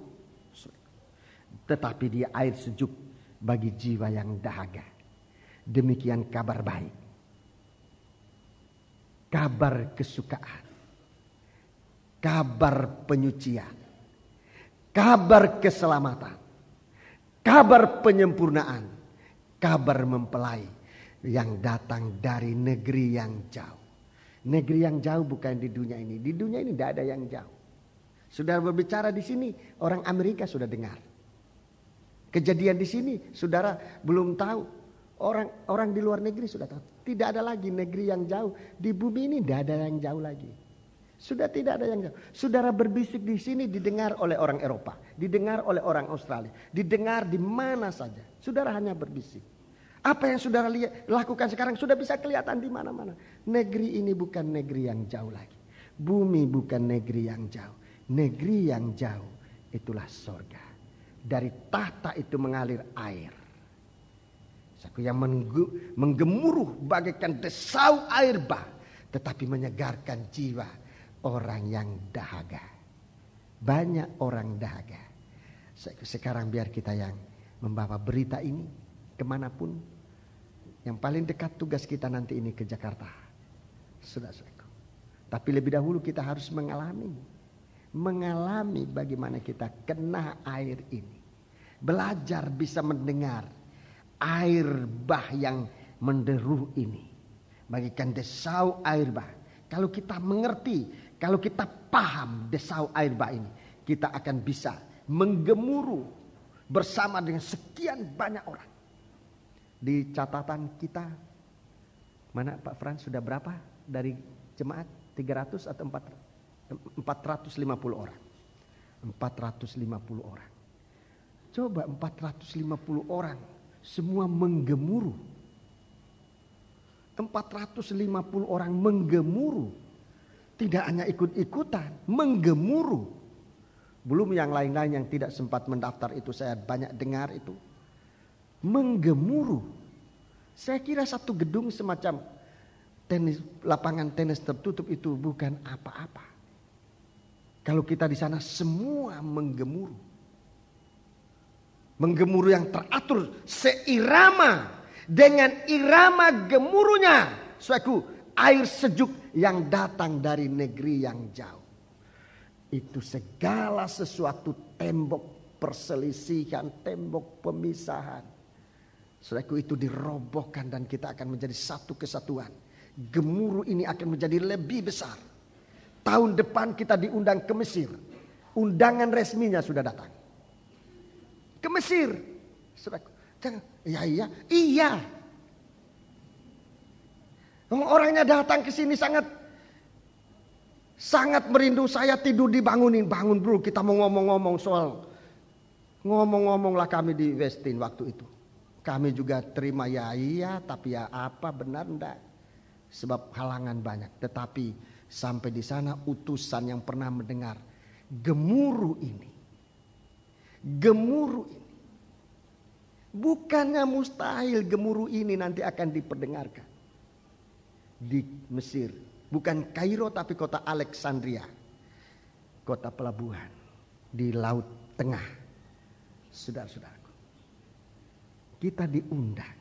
Tetapi dia air sejuk bagi jiwa yang dahaga. Demikian kabar baik. Kabar kesukaan. Kabar penyucian. Kabar keselamatan. Kabar penyempurnaan. Kabar mempelai. Yang datang dari negeri yang jauh. Negeri yang jauh bukan di dunia ini. Di dunia ini tidak ada yang jauh. Saudara berbicara di sini, orang Amerika sudah dengar. Kejadian di sini, saudara belum tahu. Orang di luar negeri sudah tahu. Tidak ada lagi negeri yang jauh. Di bumi ini tidak ada yang jauh lagi. Sudah tidak ada yang jauh. Saudara berbisik di sini didengar oleh orang Eropa. Didengar oleh orang Australia. Didengar di mana saja. Saudara hanya berbisik. Apa yang saudara lakukan sekarang sudah bisa kelihatan di mana-mana. Negeri ini bukan negeri yang jauh lagi. Bumi bukan negeri yang jauh. Negeri yang jauh itulah sorga. Dari tahta itu mengalir air. Yang menggemuruh bagaikan desau air bah. Tetapi menyegarkan jiwa orang yang dahaga. Banyak orang dahaga. Sekarang biar kita yang membawa berita ini kemanapun. Yang paling dekat tugas kita nanti ini ke Jakarta. Saudara-saudaraku. Tapi lebih dahulu kita harus mengalami bagaimana kita kena air ini. Belajar bisa mendengar air bah yang menderu ini. Bagaikan desau air bah. Kalau kita mengerti, kalau kita paham desau air bah ini, kita akan bisa menggemuruh bersama dengan sekian banyak orang. Di catatan kita, mana Pak Frans sudah berapa dari jemaat? 300 atau 450 orang. 450 orang. Coba 450 orang semua menggemuruh. 450 orang menggemuruh. Tidak hanya ikut-ikutan, menggemuruh. Belum yang lain-lain yang tidak sempat mendaftar itu, saya banyak dengar itu. Menggemuruh. Saya kira satu gedung semacam lapangan tenis tertutup itu bukan apa-apa. Kalau kita di sana semua menggemuruh. Menggemuruh yang teratur seirama dengan irama gemuruhnya. Saudaraku, air sejuk yang datang dari negeri yang jauh. Itu segala sesuatu, tembok perselisihan, tembok pemisahan. Saudaraku, itu dirobohkan dan kita akan menjadi satu kesatuan. Gemuruh ini akan menjadi lebih besar. Tahun depan kita diundang ke Mesir. Undangan resminya sudah datang. Ke Mesir. Saudaraku, jangan, iya. Orangnya datang ke sini sangat merindu. Saya tidur dibangunin. Bangun bro, kita mau ngomong-ngomong soal. Ngomong-ngomonglah kami di Westin waktu itu. Kami juga terima iya, tapi ya apa benar enggak. Sebab halangan banyak. Tetapi sampai di sana utusan yang pernah mendengar gemuruh ini. Gemuruh ini. Bukannya mustahil gemuruh ini nanti akan diperdengarkan. Di Mesir. Bukan Kairo tapi kota Alexandria. Kota pelabuhan. Di Laut Tengah. Saudara-saudaraku. Kita diundang.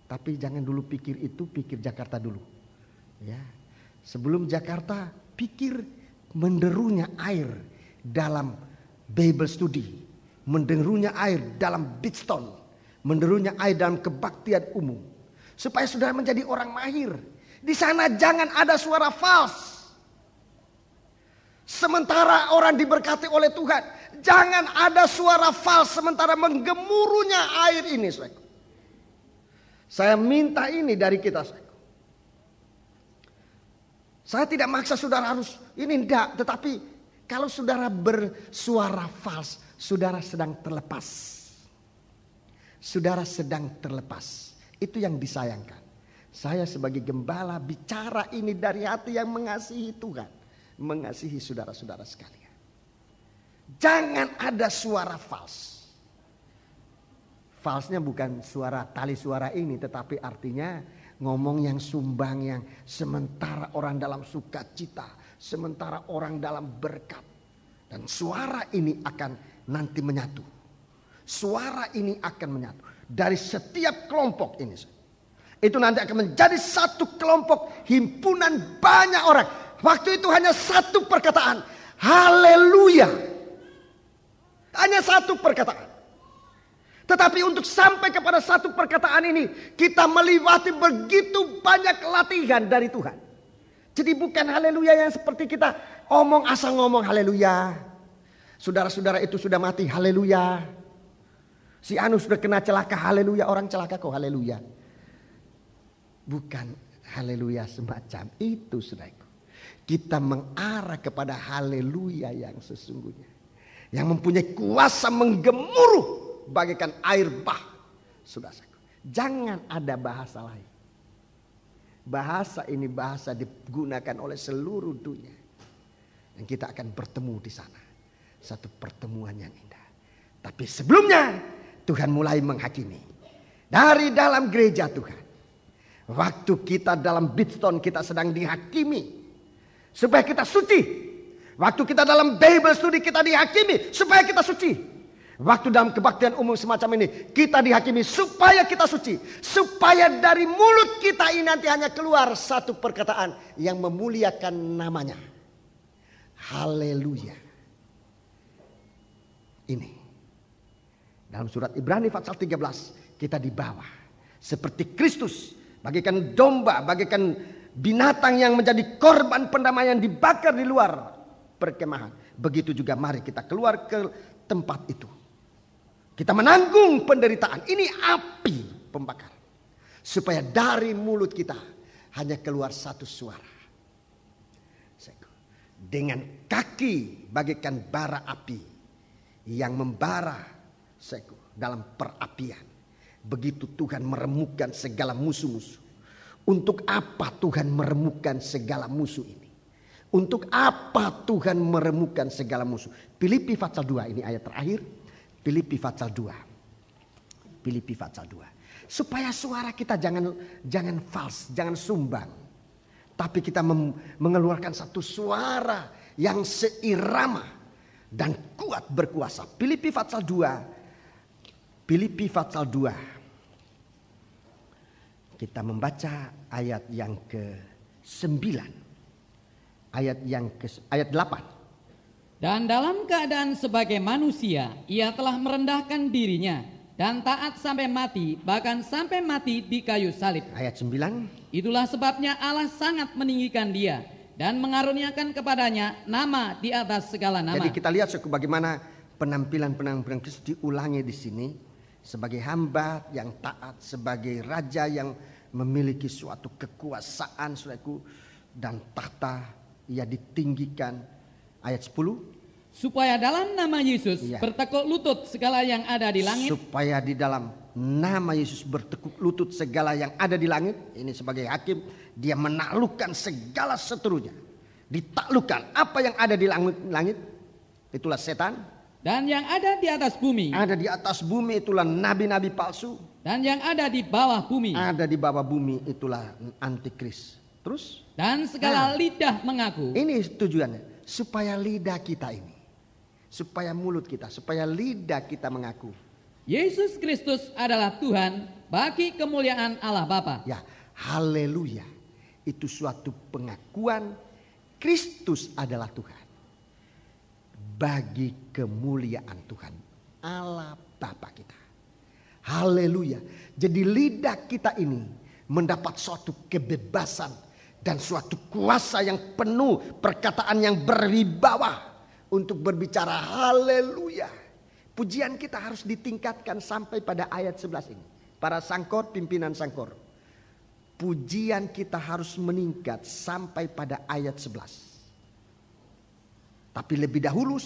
Tapi jangan dulu pikir itu, pikir Jakarta dulu. Ya. Sebelum Jakarta, pikir menderunya air dalam Bible study. Menderunya air dalam Bridgestone. Menderunya air dalam kebaktian umum. Supaya saudara menjadi orang mahir. Di sana jangan ada suara fals. Sementara orang diberkati oleh Tuhan. Jangan ada suara fals sementara menggemuruhnya air ini. Saya minta ini dari kita. Saya tidak maksa saudara harus ini enggak. Tetapi kalau saudara bersuara fals, saudara sedang terlepas. Saudara sedang terlepas. Itu yang disayangkan. Saya sebagai gembala bicara ini dari hati yang mengasihi Tuhan. Mengasihi saudara-saudara sekalian. Jangan ada suara fals. Falsnya bukan suara tali suara ini. Tetapi artinya ngomong yang sumbang yang sementara orang dalam sukacita. Sementara orang dalam berkat. Dan suara ini akan nanti menyatu. Suara ini akan menyatu. Dari setiap kelompok ini. Itu nanti akan menjadi satu kelompok himpunan banyak orang. Waktu itu hanya satu perkataan. Haleluya. Hanya satu perkataan. Tetapi untuk sampai kepada satu perkataan ini. Kita melewati begitu banyak latihan dari Tuhan. Jadi bukan haleluya yang seperti kita omong asal ngomong haleluya. Saudara-saudara itu sudah mati haleluya. Si Anu sudah kena celaka haleluya. Orang celaka kok haleluya. Bukan haleluya semacam itu saudaraku. Kita mengarah kepada haleluya yang sesungguhnya. Yang mempunyai kuasa menggemuruh bagaikan air bah. Saudaraku. Jangan ada bahasa lain. Bahasa ini bahasa digunakan oleh seluruh dunia. Dan kita akan bertemu di sana. Satu pertemuan yang indah. Tapi sebelumnya Tuhan mulai menghakimi. Dari dalam gereja Tuhan. Waktu kita dalam Bridgestone kita sedang dihakimi. Supaya kita suci. Waktu kita dalam Bible study kita dihakimi. Supaya kita suci. Waktu dalam kebaktian umum semacam ini. Kita dihakimi supaya kita suci. Supaya dari mulut kita ini nanti hanya keluar satu perkataan. Yang memuliakan namanya. Haleluya. Ini. Dalam surat Ibrani pasal 13. Kita dibawa. Seperti Kristus. Bagaikan domba, bagaikan binatang yang menjadi korban pendamaian dibakar di luar perkemahan. Begitu juga mari kita keluar ke tempat itu. Kita menanggung penderitaan. Ini api pembakaran. Supaya dari mulut kita hanya keluar satu suara. Dengan kaki bagaikan bara api yang membara dalam perapian. Begitu Tuhan meremukkan segala musuh-musuh. Untuk apa Tuhan meremukkan segala musuh ini? Untuk apa Tuhan meremukkan segala musuh? Filipi pasal 2 ini ayat terakhir. Filipi pasal 2. Filipi pasal 2. Supaya suara kita jangan fals, jangan sumbang. Tapi kita mengeluarkan satu suara yang seirama dan kuat berkuasa. Filipi pasal 2. Kita membaca ayat yang ke-9. Ayat 8. Dan dalam keadaan sebagai manusia, ia telah merendahkan dirinya dan taat sampai mati, bahkan sampai mati di kayu salib. Ayat 9. Itulah sebabnya Allah sangat meninggikan dia dan mengaruniakan kepadanya nama di atas segala nama. Jadi kita lihat bagaimana penampilan Kristus diulangi di sini. Sebagai hamba yang taat, sebagai raja yang memiliki suatu kekuasaan, saudaraku, dan tahta ia ditinggikan. Ayat 10. Supaya dalam nama Yesus bertekuk lutut segala yang ada di langit. Supaya di dalam nama Yesus bertekuk lutut segala yang ada di langit. Ini sebagai hakim, dia menaklukkan segala seterunya. Ditaklukkan apa yang ada di langit. Itulah setan. Dan yang ada di atas bumi. Ada di atas bumi itulah nabi-nabi palsu. Dan yang ada di bawah bumi. Ada di bawah bumi itulah antikris. Terus? Dan segala lidah mengaku. Ini tujuannya. Supaya lidah kita ini. Supaya mulut kita. Supaya lidah kita mengaku. Yesus Kristus adalah Tuhan bagi kemuliaan Allah Bapa. Ya, haleluya. Itu suatu pengakuan Kristus adalah Tuhan. Bagi kemuliaan Tuhan. Allah Bapa kita. Haleluya. Jadi lidah kita ini mendapat suatu kebebasan dan suatu kuasa yang penuh, perkataan yang berwibawa untuk berbicara haleluya. Pujian kita harus ditingkatkan sampai pada ayat 11 ini. Para sangkor, pimpinan sangkor. Pujian kita harus meningkat sampai pada ayat 11. Tapi lebih dahulu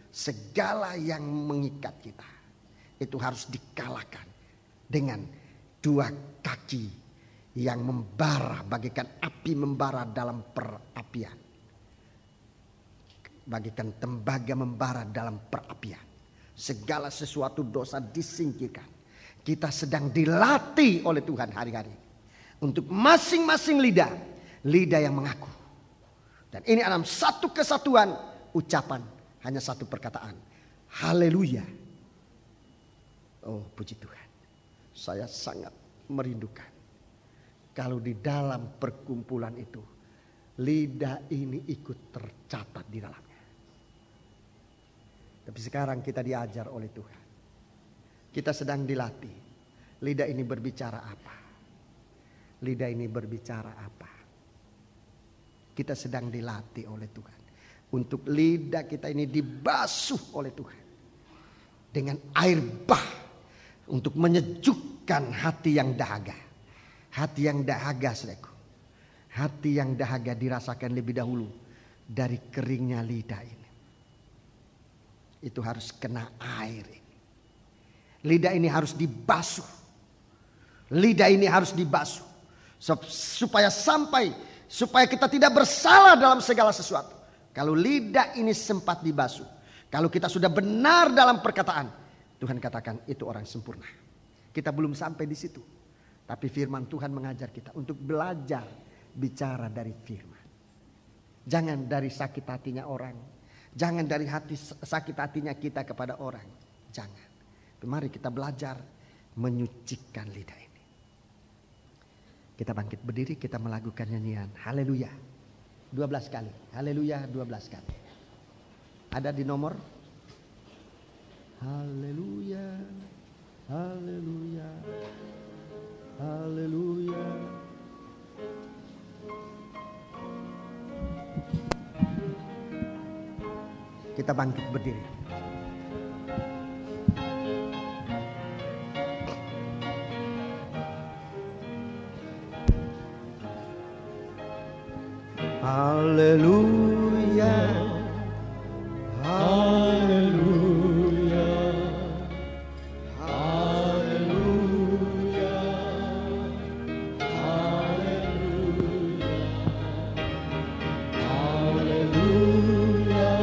segala yang mengikat kita itu harus dikalahkan dengan 2 kaki yang membara bagaikan api membara dalam perapian. Bagaikan tembaga membara dalam perapian. Segala sesuatu dosa disingkirkan. Kita sedang dilatih oleh Tuhan hari-hari. Untuk masing-masing lidah yang mengaku. Dan ini dalam satu kesatuan ucapan. Hanya satu perkataan. Haleluya. Oh puji Tuhan. Saya sangat merindukan. Kalau di dalam perkumpulan itu. Lidah ini ikut tercatat di dalamnya. Tapi sekarang kita diajar oleh Tuhan. Kita sedang dilatih. Lidah ini berbicara apa? Lidah ini berbicara apa? Kita sedang dilatih oleh Tuhan. Untuk lidah kita ini dibasuh oleh Tuhan. Dengan air bah. Untuk menyejukkan hati yang dahaga. Hati yang dahaga saudaraku. Hati yang dahaga dirasakan lebih dahulu. Dari keringnya lidah ini. Itu harus kena air ini. Lidah ini harus dibasuh. Lidah ini harus dibasuh. Supaya kita tidak bersalah dalam segala sesuatu. Kalau lidah ini sempat dibasuh. Kalau kita sudah benar dalam perkataan. Tuhan katakan itu orang sempurna. Kita belum sampai di situ. Tapi firman Tuhan mengajar kita untuk belajar bicara dari firman. Jangan dari sakit hatinya orang. Jangan dari sakit hatinya kita kepada orang. Jangan. Mari kita belajar menyucikan lidah ini. Kita bangkit berdiri, kita melakukan nyanyian haleluya 12 kali. Haleluya 12 kali. Ada di nomor haleluya, haleluya, haleluya. Kita bangkit berdiri. Haleluya, haleluya, haleluya, haleluya, haleluya.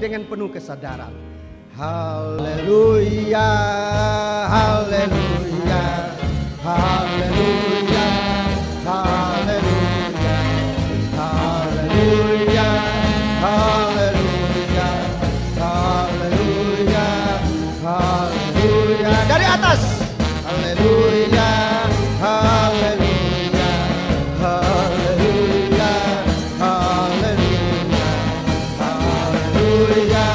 dengan penuh kesadaran. Haleluya, haleluya, haleluya, haleluya, haleluya, haleluya, haleluya, haleluya. Dari atas. Haleluya, haleluya, haleluya, haleluya, haleluya,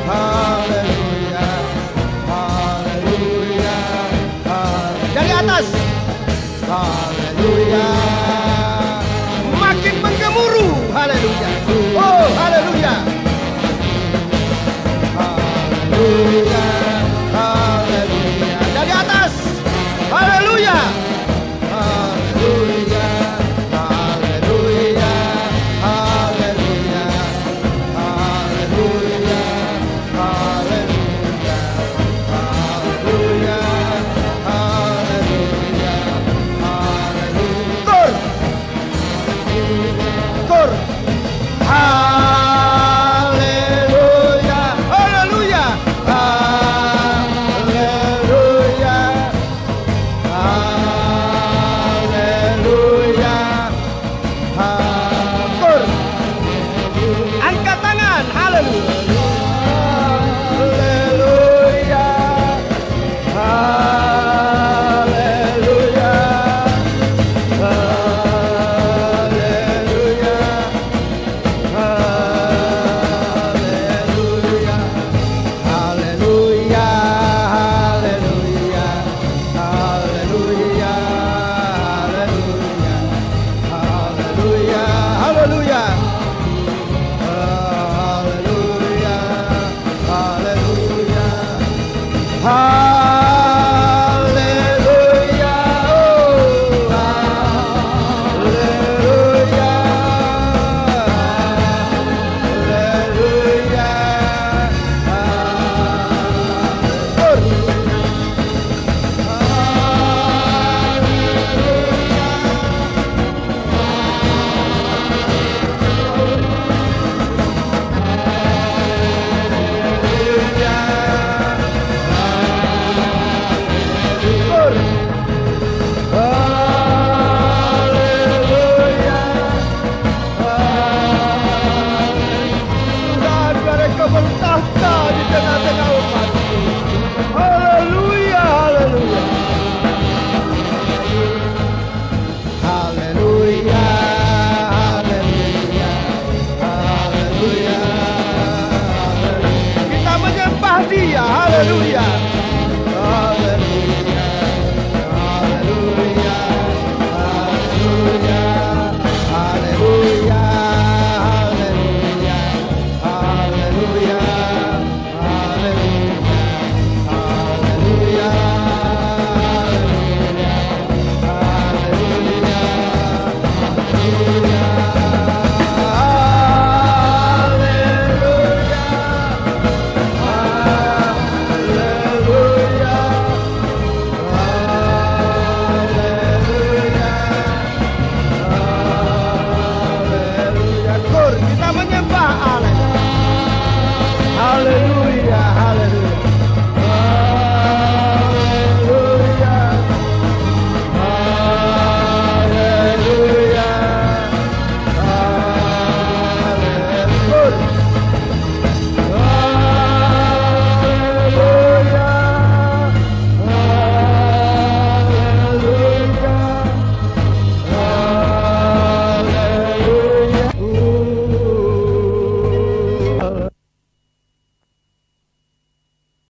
haleluya, haleluya, dari atas. Haleluya, makin menggemuruh. Haleluya, oh haleluya, haleluya, haleluya, dari atas. Haleluya, haleluya, haleluya, haleluya, haleluya, haleluya, haleluya, haleluya, haleluya. Kor, kor, haleluya, haleluya, haleluya. Haleluya, Kor, angkat tangan. Haleluya, haleluya, haleluya, haleluya, haleluya, haleluya, haleluya, haleluya, haleluya, haleluya, haleluya, haleluya, haleluya, oh haleluya, haleluya, dan mereka bertahta di tengah-tengah umat. Haleluya, haleluya, haleluya, haleluya, haleluya, haleluya. Kita menyembah Dia. Haleluya.